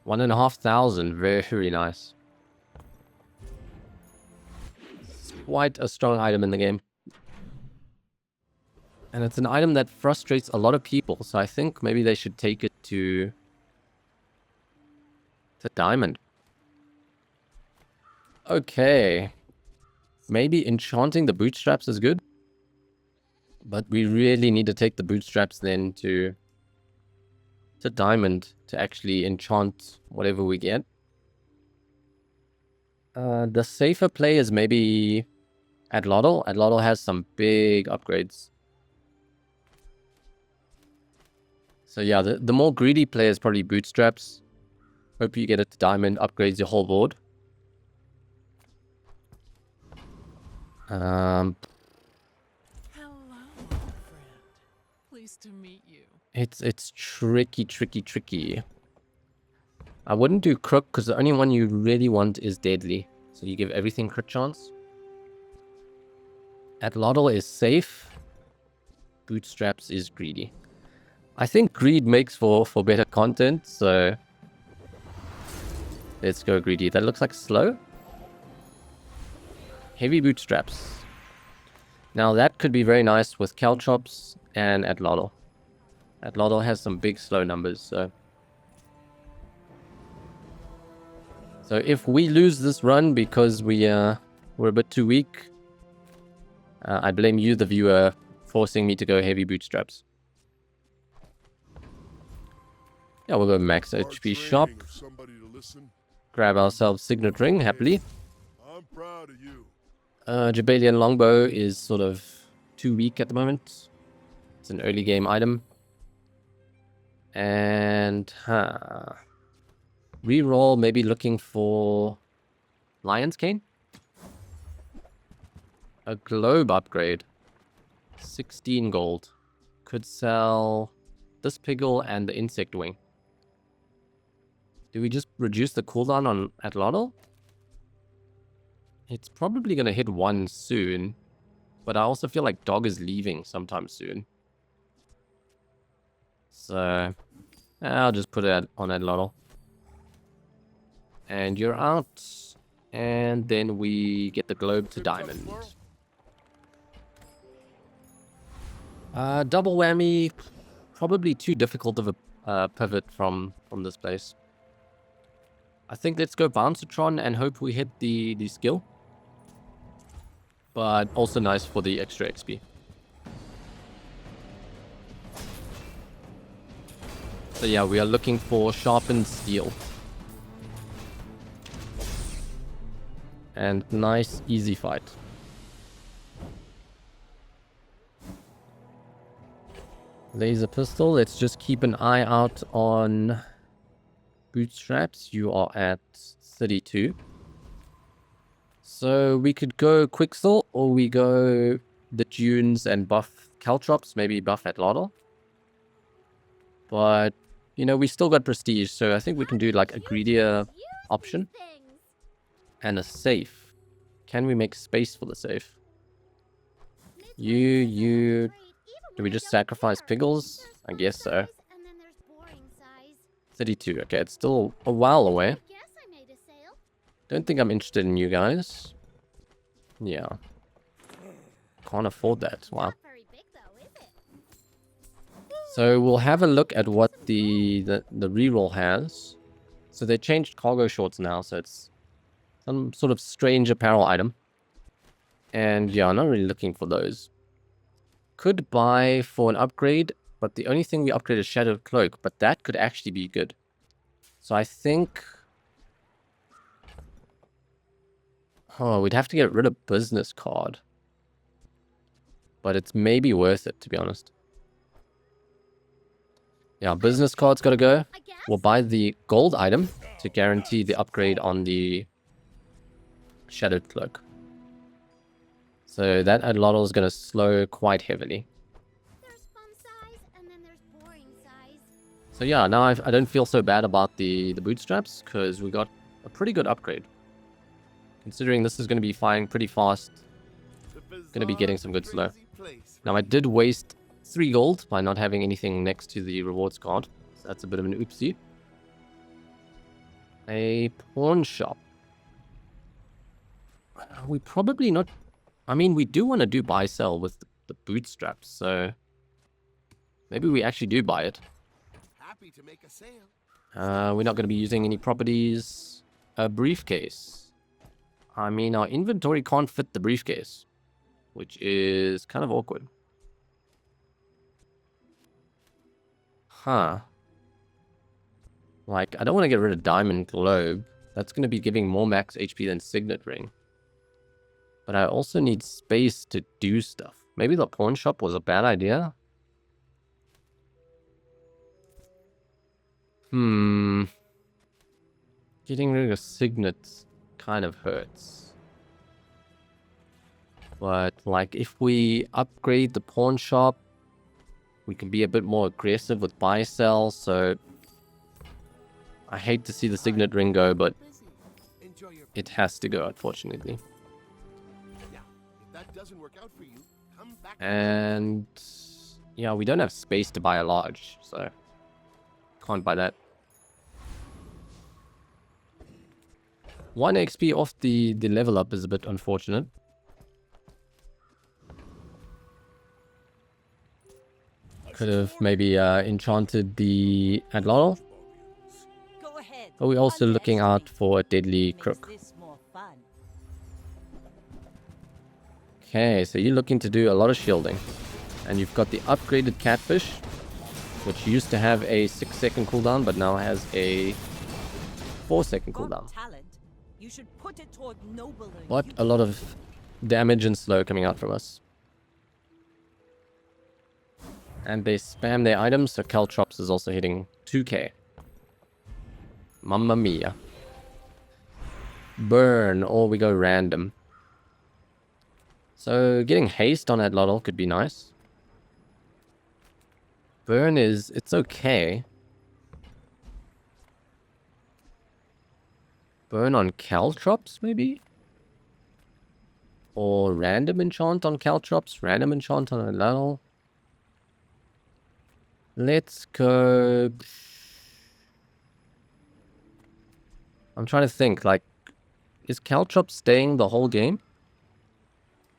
Speaker 1: 1,500, very nice. It's quite a strong item in the game. And it's an item that frustrates a lot of people, so I think maybe they should take it to Diamond. Okay. Maybe enchanting the Bootstraps is good. But we really need to take the Bootstraps then to Diamond to actually enchant whatever we get. The safer play is maybe Atlatl. Atlatl has some big upgrades. So yeah, the more greedy player is probably Bootstraps. Hope you get it to Diamond, upgrades your whole board.
Speaker 4: Hello, friend. Pleased to meet you.
Speaker 1: It's tricky. I wouldn't do Crook because the only one you really want is Deadly. So you give everything crit chance. Atlatl is safe. Bootstraps is greedy. I think greed makes for better content, so let's go greedy. That looks like slow. Heavy Bootstraps. Now that could be very nice with Caltrops and Atlatl. Atlatl has some big slow numbers, so if we lose this run because we're a bit too weak, I blame you, the viewer, forcing me to go heavy Bootstraps. Yeah, we'll go max HP shop. Grab ourselves Signet Ring, happily.
Speaker 3: I'm proud of you.
Speaker 1: Jabalian Longbow is sort of too weak at the moment. It's an early game item. And reroll, maybe looking for Lion's Cane. A globe upgrade. 16 gold. Could sell this Piggle and the Insect Wing. Do we just reduce the cooldown on Atlatl? It's probably going to hit 1 soon. But I also feel like Dog is leaving sometime soon. So I'll just put it on Atlatl. And you're out. And then we get the globe to Diamond. Double whammy. Probably too difficult of a pivot from this place. I think let's go Bouncertron and hope we hit the skill. But also nice for the extra XP. So yeah, we are looking for Sharpened Steel. And nice, easy fight. Laser Pistol, let's just keep an eye out on Bootstraps. You are at 32. So we could go Quicksil, or we go the Dunes and buff Caltrops, maybe buff Atlatl. But, you know, we still got Prestige, so I think we can do like a greedier option. And a safe. Can we make space for the safe? You... Do we just sacrifice pickles? I guess so. 32. Okay, it's still a while away. Don't think I'm interested in you guys. Yeah. Can't afford that. Wow. So we'll have a look at what the reroll has. So they changed cargo shorts now, so it's some sort of strange apparel item. And yeah, I'm not really looking for those. Could buy for an upgrade, but the only thing we upgrade is Shadowed Cloak, but that could actually be good. So I think... Oh, we'd have to get rid of Business Card. But it's maybe worth it, to be honest. Yeah, Business Card's gotta go. We'll buy the gold item to guarantee the upgrade on the Shadowed Cloak. So that Adlotl is going to slow quite heavily. So yeah, now I don't feel so bad about the Bootstraps, because we got a pretty good upgrade. Considering this is going to be firing pretty fast, going to be getting some good slow. Now I did waste 3 gold by not having anything next to the rewards card. So that's a bit of an oopsie. A pawn shop. We probably not... I mean, we do want to do buy-sell with the Bootstraps, so... Maybe we actually do buy it.
Speaker 6: Happy to make a sale.
Speaker 1: We're not going to be using any properties. A briefcase. I mean, our inventory can't fit the briefcase, which is kind of awkward. Huh. Like, I don't want to get rid of Diamond Globe. That's going to be giving more max HP than Signet Ring. But I also need space to do stuff. Maybe the pawn shop was a bad idea? Getting rid of Signet kind of hurts. But, like, if we upgrade the pawn shop, we can be a bit more aggressive with buy-sell, so... I hate to see the Signet Ring go, but it has to go, unfortunately. And yeah, we don't have space to buy a large, so can't buy that. 1 XP off the level up is a bit unfortunate. Could have maybe enchanted the Adlotl.
Speaker 5: Go ahead.
Speaker 1: But we're also looking out for a deadly crook. Okay, so you're looking to do a lot of shielding. And you've got the upgraded Catfish, which used to have a 6-second cooldown, but now has a 4-second cooldown.
Speaker 5: You should put it toward nobler
Speaker 1: But a lot of damage and slow coming out from us. And they spam their items, so Caltrops is also hitting 2k. Mamma mia. Burn, or we go random. So getting haste on Adlotl could be nice. Burn is... it's okay. Burn on Caltrops, maybe? Or random enchant on Caltrops, random enchant on Adlotl. Let's go... I'm trying to think, like... is Caltrops staying the whole game?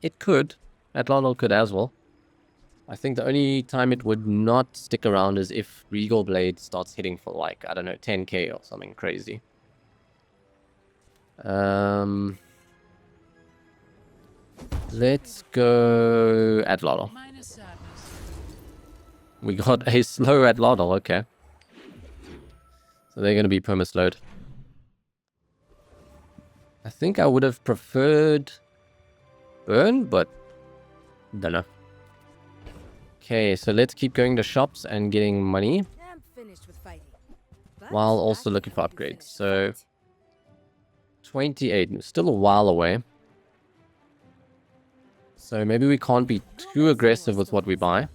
Speaker 1: It could. Adlotl could as well. I think the only time it would not stick around is if Regal Blade starts hitting for like, I don't know, 10k or something crazy. Let's go Adlotl. We got a slow Adlotl, okay. So they're going to be perma-slowed. I think I would have preferred Burn, but don't know. Okay, so let's keep going to shops and getting money
Speaker 2: I'm finished with fighting.
Speaker 1: while also looking for upgrades. So 28, still a while away. So maybe we can't be too aggressive with what we buy.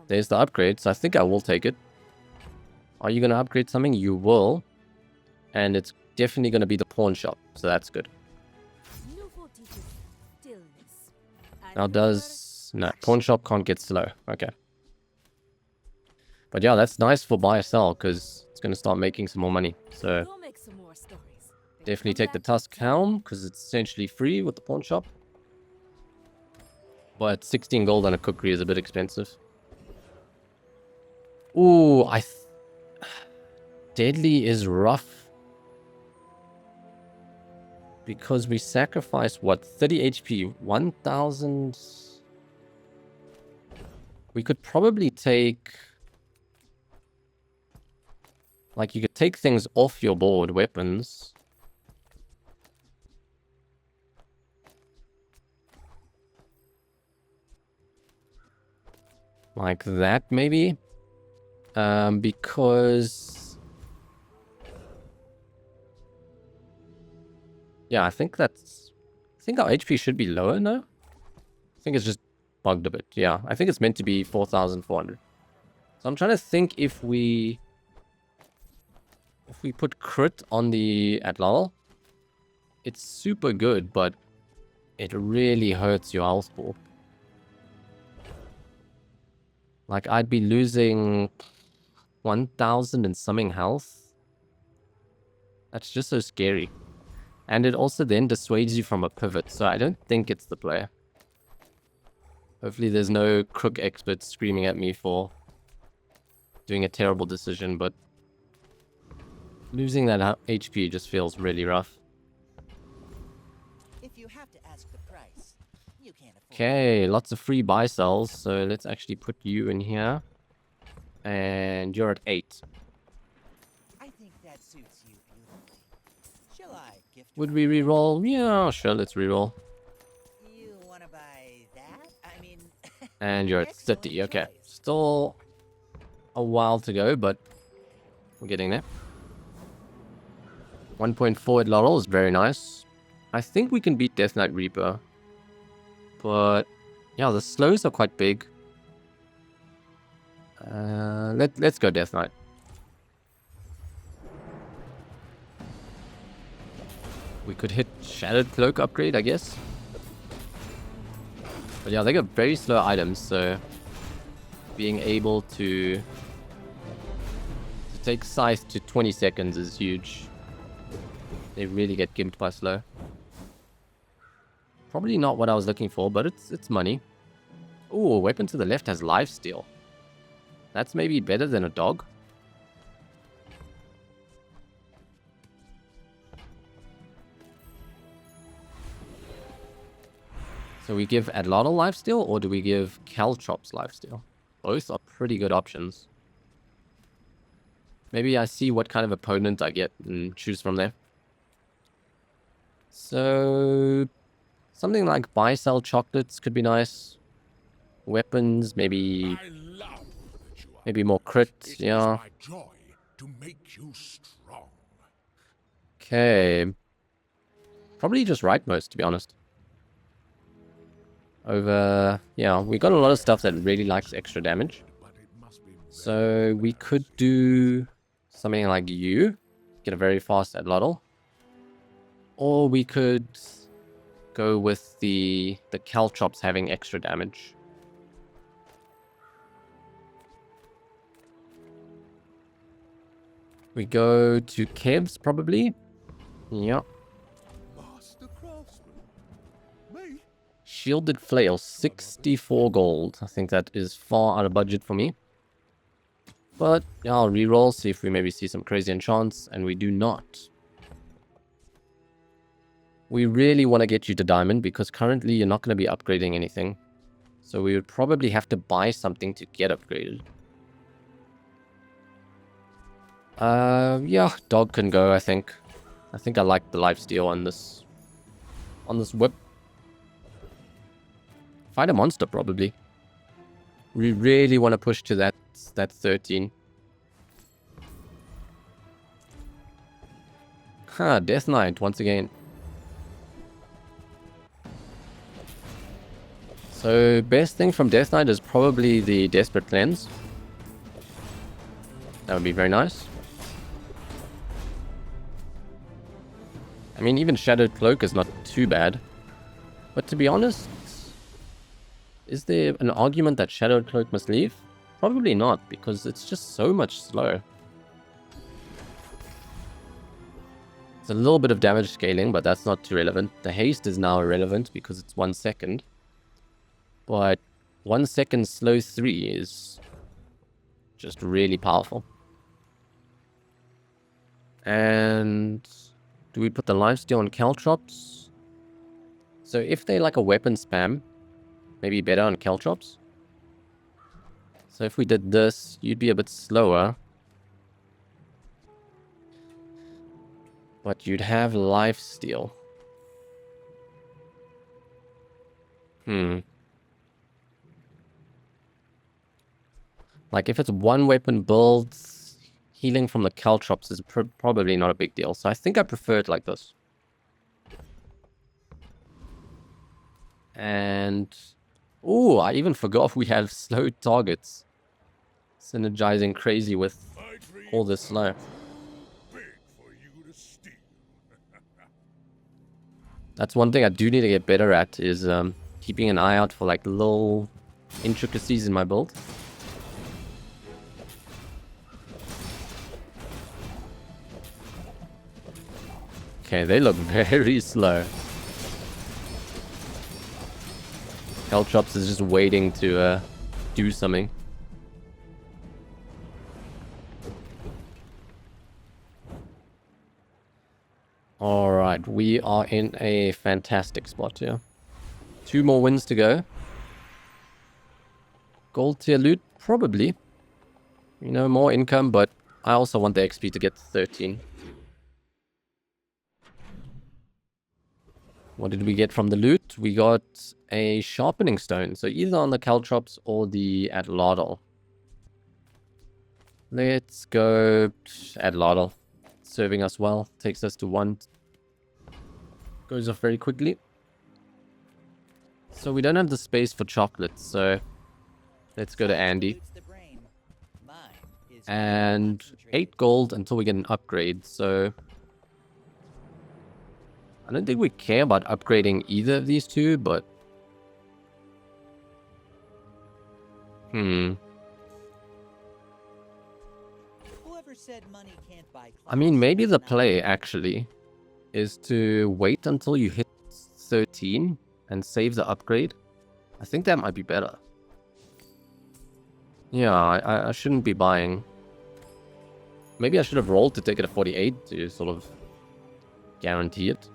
Speaker 1: There's the upgrade, so I think I will take it. Are you going to upgrade something? You will. And it's definitely going to be the pawn shop, so that's good.
Speaker 4: Nouveau teaches stillness. And
Speaker 1: Now does... No, pawn shop can't get slow. Okay. But yeah, that's nice for buy or sell, because it's going to start making some more money. So
Speaker 4: we'll make some more stories. Then
Speaker 1: definitely
Speaker 4: come
Speaker 1: take the
Speaker 4: back to
Speaker 1: Tusk
Speaker 4: town.
Speaker 1: Helm, because it's essentially free with the pawn shop. But 16 gold on a cookery is a bit expensive. Ooh, Deadly is rough. Because we sacrifice, what, 30 HP, 1000... We could probably take... Like, you could take things off your board, weapons. Like that, maybe? Because... Yeah, I think that's... I think our HP should be lower, no? I think it's just bugged a bit. Yeah, I think it's meant to be 4,400. So I'm trying to think if we... If we put crit on the Atlatl, it's super good, but it really hurts your health pool. Like, I'd be losing 1,000 and something health. That's just so scary. And it also then dissuades you from a pivot, so I don't think it's the play. Hopefully there's no crook experts screaming at me for doing a terrible decision, but losing that HP just feels really rough.
Speaker 7: If you have to ask the price, you can't afford it.
Speaker 1: Okay, lots of free buy sells, so let's actually put you in here. And you're at 8.
Speaker 7: I think that suits you beautifully. Shall I gift
Speaker 1: Would we reroll? Yeah, sure, let's reroll.
Speaker 7: you wanna buy that? I mean
Speaker 1: And you're at
Speaker 7: excellent
Speaker 1: 30, okay.
Speaker 7: choice.
Speaker 1: Still a while to go, but we're getting there. 1.4 at Laurel is very nice. I think we can beat Death Knight Reaper. But, yeah, the slows are quite big. Let's go Death Knight. We could hit Shattered Cloak upgrade, I guess. But yeah, they got very slow items, so being able to take Scythe to 20 seconds is huge. They really get gimped by slow. Probably not what I was looking for, but it's money. Ooh, a weapon to the left has lifesteal. That's maybe better than a dog. So we give Atlatl lifesteal, or do we give Caltrops lifesteal? Both are pretty good options. Maybe I see what kind of opponent I get and choose from there. So something like buy-sell chocolates could be nice. Weapons, maybe
Speaker 3: I love that you are.
Speaker 1: maybe more crit,
Speaker 3: It
Speaker 1: yeah.
Speaker 3: is my joy to make you strong.
Speaker 1: Okay. Probably just rightmost, to be honest. Over... Yeah, we got a lot of stuff that really likes extra damage.
Speaker 3: But it must be
Speaker 1: So we could do something like you. Get a very fast Atlatl. Or we could go with the Caltrops having extra damage. We go to Kev's, probably. Yeah.
Speaker 3: Master craftsman. Me?
Speaker 1: Shielded Flail, 64 gold. I think that is far out of budget for me. But yeah, I'll reroll, see if we maybe see some crazy enchants, and we do not. We really want to get you to Diamond, because currently you're not going to be upgrading anything. So we would probably have to buy something to get upgraded. Yeah, dog can go, I think. I think I like the lifesteal on this whip. Fight a monster, probably. We really want to push to that 13. Huh, Death Knight, once again. So, best thing from Death Knight is probably the Desperate Cleanse. That would be very nice. mean, even Shadowed Cloak is not too bad. But to be honest, is there an argument that Shadowed Cloak must leave? Probably not, because it's just so much slow. It's a little bit of damage scaling, but that's not too relevant. The haste is now irrelevant because it's 1 second. But 1 second slow 3 is just really powerful. And do we put the lifesteal on Caltrops? So if they like a weapon spam, maybe better on Caltrops. So if we did this, you'd be a bit slower. But you'd have lifesteal. Like if it's one weapon build, healing from the Caltrops is probably not a big deal. So I think I prefer it like this. And... ooh, I even forgot we have slow targets. Synergizing crazy with all this slow.
Speaker 3: Big for you to steal.
Speaker 1: That's one thing I do need to get better at, is keeping an eye out for like little intricacies in my build. Okay, they look very slow. Caltrops is just waiting to do something. Alright, we are in a fantastic spot here. 2 more wins to go. Gold tier loot, probably. You know, more income, but I also want the XP to get to 13. What did we get from the loot? We got a sharpening stone. So either on the Caltrops or the Atlatl. Let's go Atlatl. Serving us well. Takes us to 1. Goes off very quickly. So we don't have the space for chocolate. So let's go to Andy. And 8 gold until we get an upgrade. So I don't think we care about upgrading either of these two, but...
Speaker 7: Whoever said money can't buy
Speaker 1: I mean, maybe the play, actually, is to wait until you hit 13 and save the upgrade. I think that might be better. Yeah, I shouldn't be buying. Maybe I should have rolled to take it at 48 to sort of guarantee it.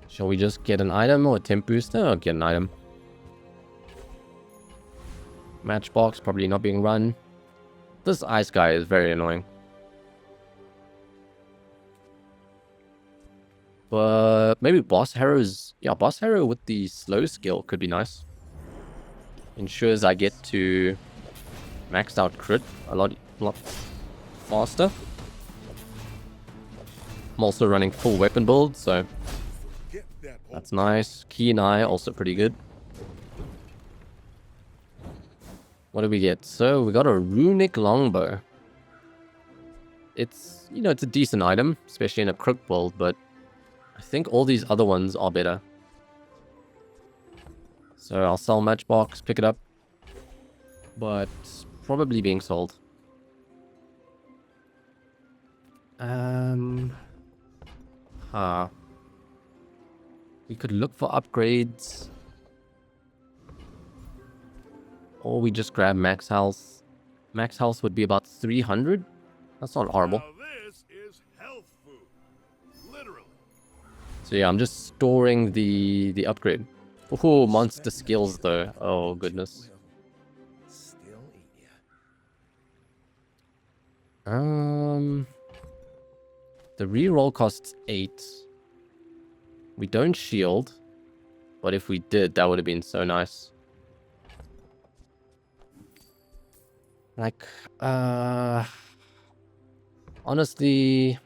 Speaker 1: Shall we just get an item or a temp booster? Or get an item. Matchbox probably not being run. This ice guy is very annoying. But maybe Boss Harrow's... yeah, Boss Harrow with the slow skill could be nice. Ensures I get to maxed out crit a lot faster. I'm also running full weapon build, so that's nice. Keen Eye, also pretty good. What do we get? So we got a runic longbow. It's, you know, it's a decent item, especially in a crook build, but I think all these other ones are better. So I'll sell Matchbox, pick it up. But probably being sold. We could look for upgrades. Or we just grab max health. Max health would be about 300. That's not horrible.
Speaker 3: Now this is health food. Literally.
Speaker 1: So yeah, I'm just storing the upgrade. Oh, monster skills though. Oh goodness.
Speaker 6: Still eat ya.
Speaker 1: The reroll costs 8. We don't shield, but if we did, that would have been so nice. Like, honestly,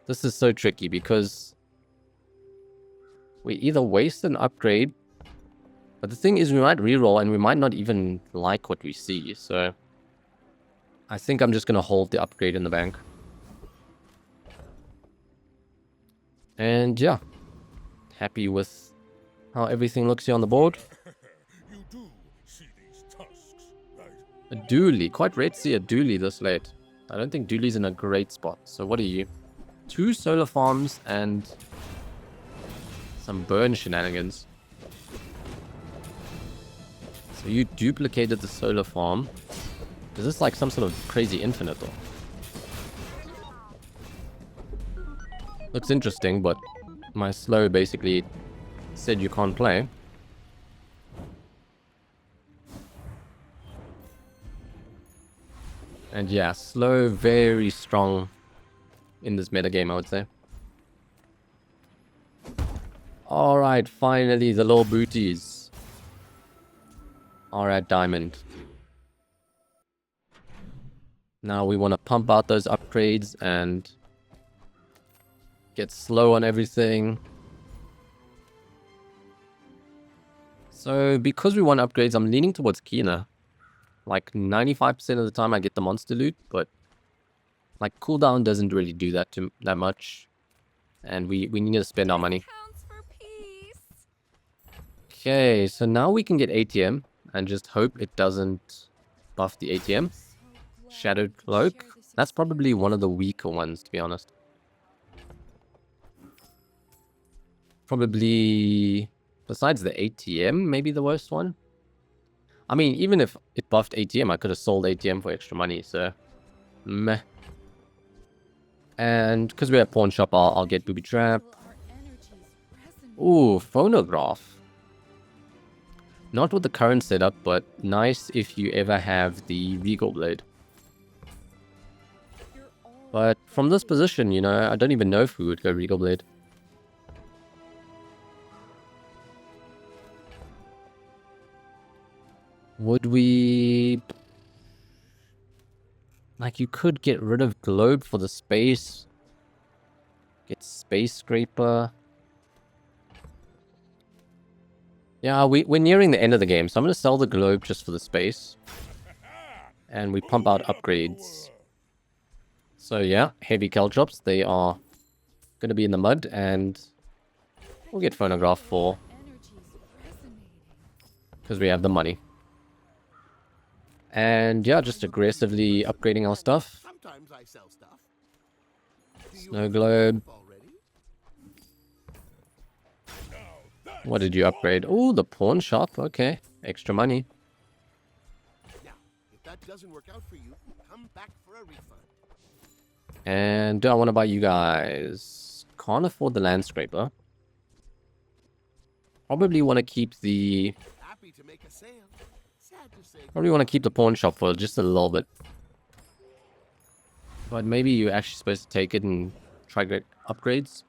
Speaker 1: this is so tricky because we either waste an upgrade, but the thing is we might reroll and we might not even like what we see, so I think I'm just going to hold the upgrade in the bank. And yeah, happy with how everything looks here on the board.
Speaker 3: You do see these tusks, right?
Speaker 1: A dually. Quite rare to see a dually this late. I don't think dually's in a great spot. So what are you? 2 solar farms and some burn shenanigans. So you duplicated the solar farm. Is this like some sort of crazy infinite though? Looks interesting, but my slow basically said you can't play. And yeah, slow, very strong in this metagame, I would say. Alright, finally, the little booties are at diamond. Now we want to pump out those upgrades and get slow on everything. So because we want upgrades, I'm leaning towards Kina. Like 95% of the time I get the monster loot, but like cooldown doesn't really do that that much. And we need to spend our money.
Speaker 4: Counts for peace.
Speaker 1: Okay, so now we can get ATM and just hope it doesn't buff the ATM. Shadowed Cloak. That's probably one of the weaker ones, to be honest. Probably, besides the ATM, maybe the worst one. I mean, even if it buffed ATM, I could have sold ATM for extra money, so meh. And because we're at pawn shop, I'll get Booby Trap. Ooh, phonograph. Not with the current setup, but nice if you ever have the Regal Blade. But from this position, you know, I don't even know if we would go Regal Blade. Would we... Like, you could get rid of Globe for the space. Get Space Scraper. Yeah, we're nearing the end of the game, so I'm going to sell the Globe just for the space. And we pump out upgrades. So yeah, heavy Caltrops, they are going to be in the mud, and we'll get Phonograph for... because we have the money. And yeah, just aggressively upgrading our stuff.
Speaker 6: Sometimes I sell stuff.
Speaker 1: Snow Globe. What did you upgrade? Oh, the pawn shop. Okay. Extra money.
Speaker 6: Now, if that doesn't work out for you, come back for a refund.
Speaker 1: And do I want to buy you guys? Can't afford the land scraper. Probably want to keep the...
Speaker 6: Happy to make a sale. Sad to say.
Speaker 1: Probably want to keep the pawn shop for just a little bit. But maybe you're actually supposed to take it and try to get upgrades.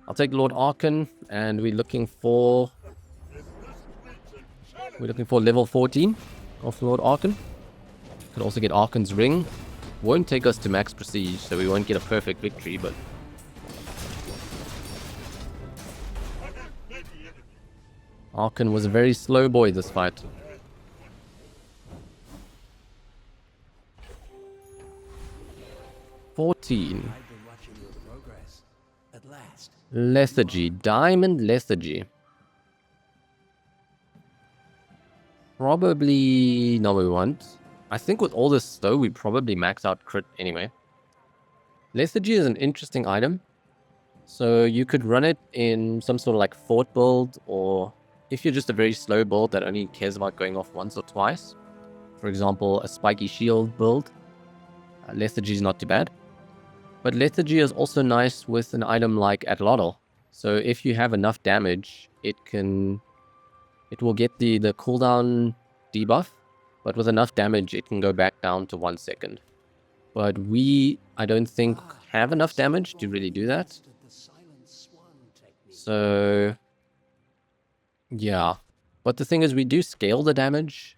Speaker 1: I'll take Lord Arkan, and we're looking for... level 14 of Lord Arkan. Could also get Arkan's ring. Won't take us to max prestige, so we won't get a perfect victory, but... Arkan was a very slow boy this fight. $14.
Speaker 6: I've been watching your progress. At last.
Speaker 1: Lethargy. Diamond Lethargy. Probably not what we want. I think with all this though, we probably max out crit anyway. Lethargy is an interesting item. So you could run it in some sort of like fort build, or if you're just a very slow build that only cares about going off once or twice. For example, a spiky shield build. Lethargy is not too bad. But Lethargy is also nice with an item like Atlatl. So if you have enough damage, it will get the cooldown debuff. But with enough damage, it can go back down to 1 second. But I don't think, have enough damage to really do that. So, yeah. But the thing is, we do scale the damage.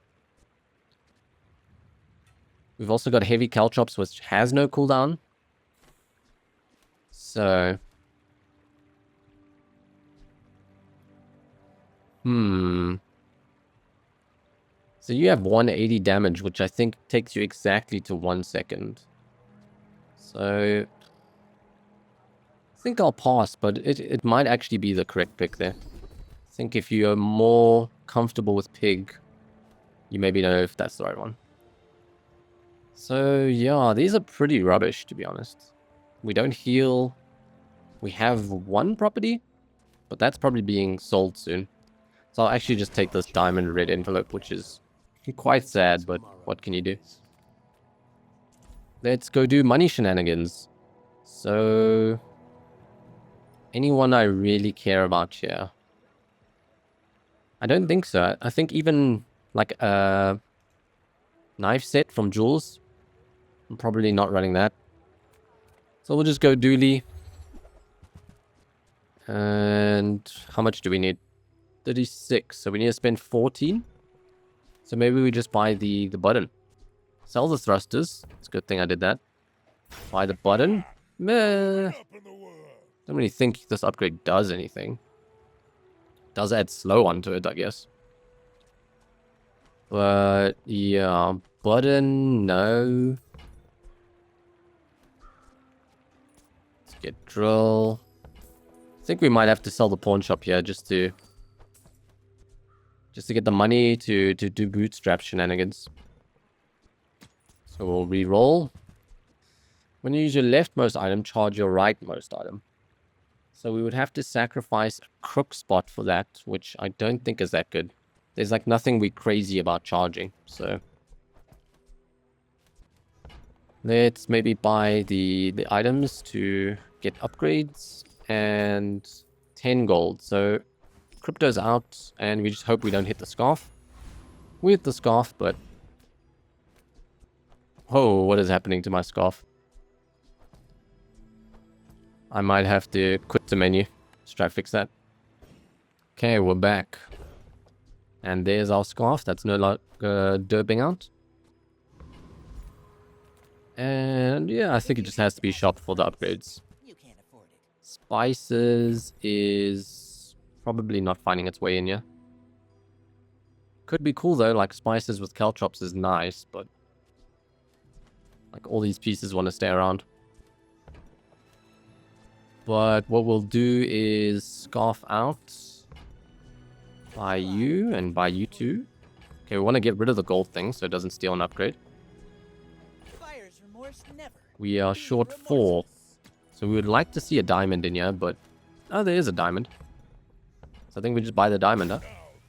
Speaker 1: We've also got Heavy Caltrops, which has no cooldown. So... So you have 180 damage, which I think takes you exactly to 1 second. So... think I'll pass, but it might actually be the correct pick there. I think if you're more comfortable with pig, you maybe know if that's the right one. So yeah, these are pretty rubbish, to be honest. We don't heal. We have one property, but that's probably being sold soon. So I'll actually just take this diamond red envelope, which is quite sad, but what can you do? Let's go do money shenanigans. So, anyone I really care about here? I don't think so. I think even like a knife set from Jules, I'm probably not running that. So we'll just go Dooley. And how much do we need? 36. So we need to spend 14. So maybe we just buy the button. Sell the thrusters. It's a good thing I did that. Buy the button. Meh.
Speaker 3: Up in the world.
Speaker 1: Don't really think this upgrade does anything. Does add slow onto it, I guess. But yeah, button, no. Let's get drill. I think we might have to sell the pawn shop here just to get the money to do bootstrap shenanigans. So we'll re-roll. When you use your leftmost item, charge your rightmost item. So we would have to sacrifice a crook spot for that, which I don't think is that good. There's like nothing we crazy about charging, so let's maybe buy the items to get upgrades and 10 gold. So crypto's out, and we just hope we don't hit the scarf. We hit the scarf, but oh, what is happening to my scarf? I might have to quit the menu. Let's try to fix that. Okay, we're back. And there's our scarf. That's no longer derping out. And yeah, I think it just has to be shopped for the upgrades.
Speaker 7: You can't afford it.
Speaker 1: Spices is probably not finding its way in here. Could be cool though, like spices with caltrops is nice, but like all these pieces want to stay around. But what we'll do is scarf out. Buy you and buy you too. Okay, we want to get rid of the gold thing so it doesn't steal an upgrade.
Speaker 7: Buyer's remorse never.
Speaker 1: We are short 4. So we would like to see a diamond in here, but oh, there is a diamond. So I think we just buy the diamond, huh?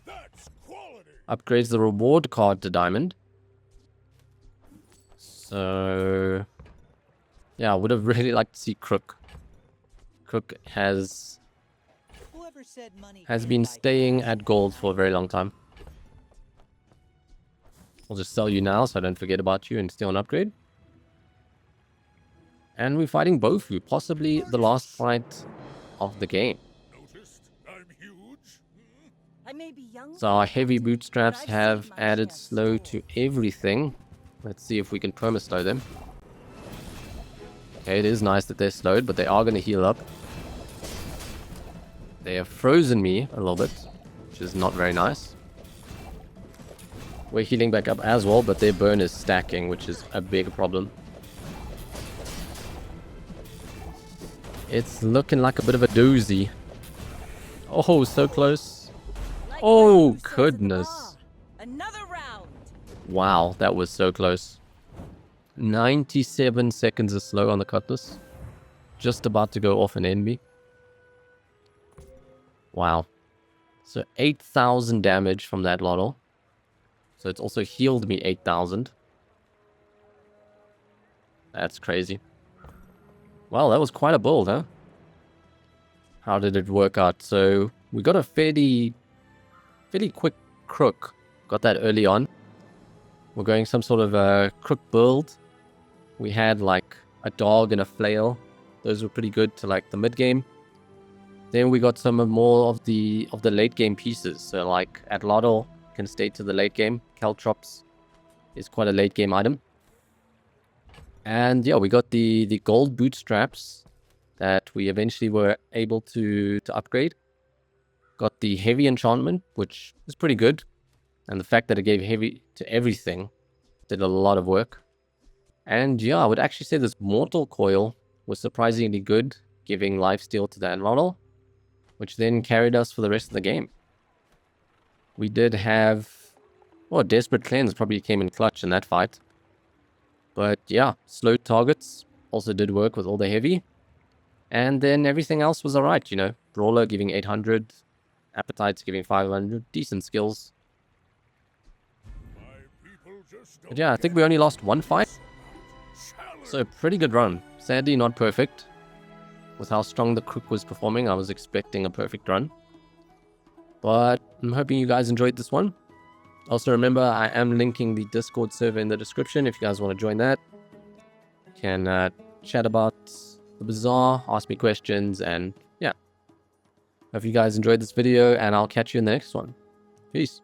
Speaker 3: Now that's quality.
Speaker 1: Upgrades the reward card to diamond. So yeah, I would have really liked to see Crook. Crook has
Speaker 7: Whoever said money
Speaker 1: been
Speaker 7: can't buy
Speaker 1: staying
Speaker 7: gas.
Speaker 1: at gold for a very long time. I'll just sell you now so I don't forget about you and steal an upgrade. And we're fighting Bofu, possibly the last fight of the game.
Speaker 3: Noticed I'm huge?
Speaker 5: I may be young.
Speaker 1: So our heavy bootstraps
Speaker 5: but I've
Speaker 1: have
Speaker 5: seen my
Speaker 1: added
Speaker 5: chance
Speaker 1: slow
Speaker 5: before.
Speaker 1: to everything. Let's see if we can perma-slow them. Okay, it is nice that they're slowed, but they are going to heal up. They have frozen me a little bit, which is not very nice. We're healing back up as well, but their burn is stacking, which is a big problem. It's looking like a bit of a doozy. Oh, so close.
Speaker 5: Like
Speaker 1: Oh,
Speaker 5: my says at the
Speaker 1: goodness.
Speaker 5: bar. Another round.
Speaker 1: Wow, that was so close. 97 seconds of slow on the cutlass. Just about to go off an enemy. Wow. So 8,000 damage from that lotto. So it's also healed me 8,000. That's crazy. Well, that was quite a build, huh? How did it work out? So we got a fairly quick crook. Got that early on. We're going some sort of a crook build. We had like a dog and a flail. Those were pretty good to like the mid game. Then we got some more of the late game pieces. So like Atlatl can stay to the late game. Caltrops is quite a late game item. And yeah, we got the gold bootstraps that we eventually were able to upgrade. Got the heavy enchantment, which is pretty good. And the fact that it gave heavy to everything did a lot of work. And yeah, I would actually say this mortal coil was surprisingly good. giving lifesteal to that model, which then carried us for the rest of the game. We did have... well, Desperate Cleanse probably came in clutch in that fight. But yeah, slow targets also did work with all the heavy. And then everything else was alright, you know. Brawler giving 800, Appetites giving 500, decent skills. But yeah, I think we only lost one fight. So pretty good run. Sadly not perfect. With how strong the Crook was performing, I was expecting a perfect run. But I'm hoping you guys enjoyed this one. Also remember, I am linking the Discord server in the description if you guys want to join that. You can chat about the Bazaar, ask me questions, and yeah. Hope you guys enjoyed this video, and I'll catch you in the next one. Peace.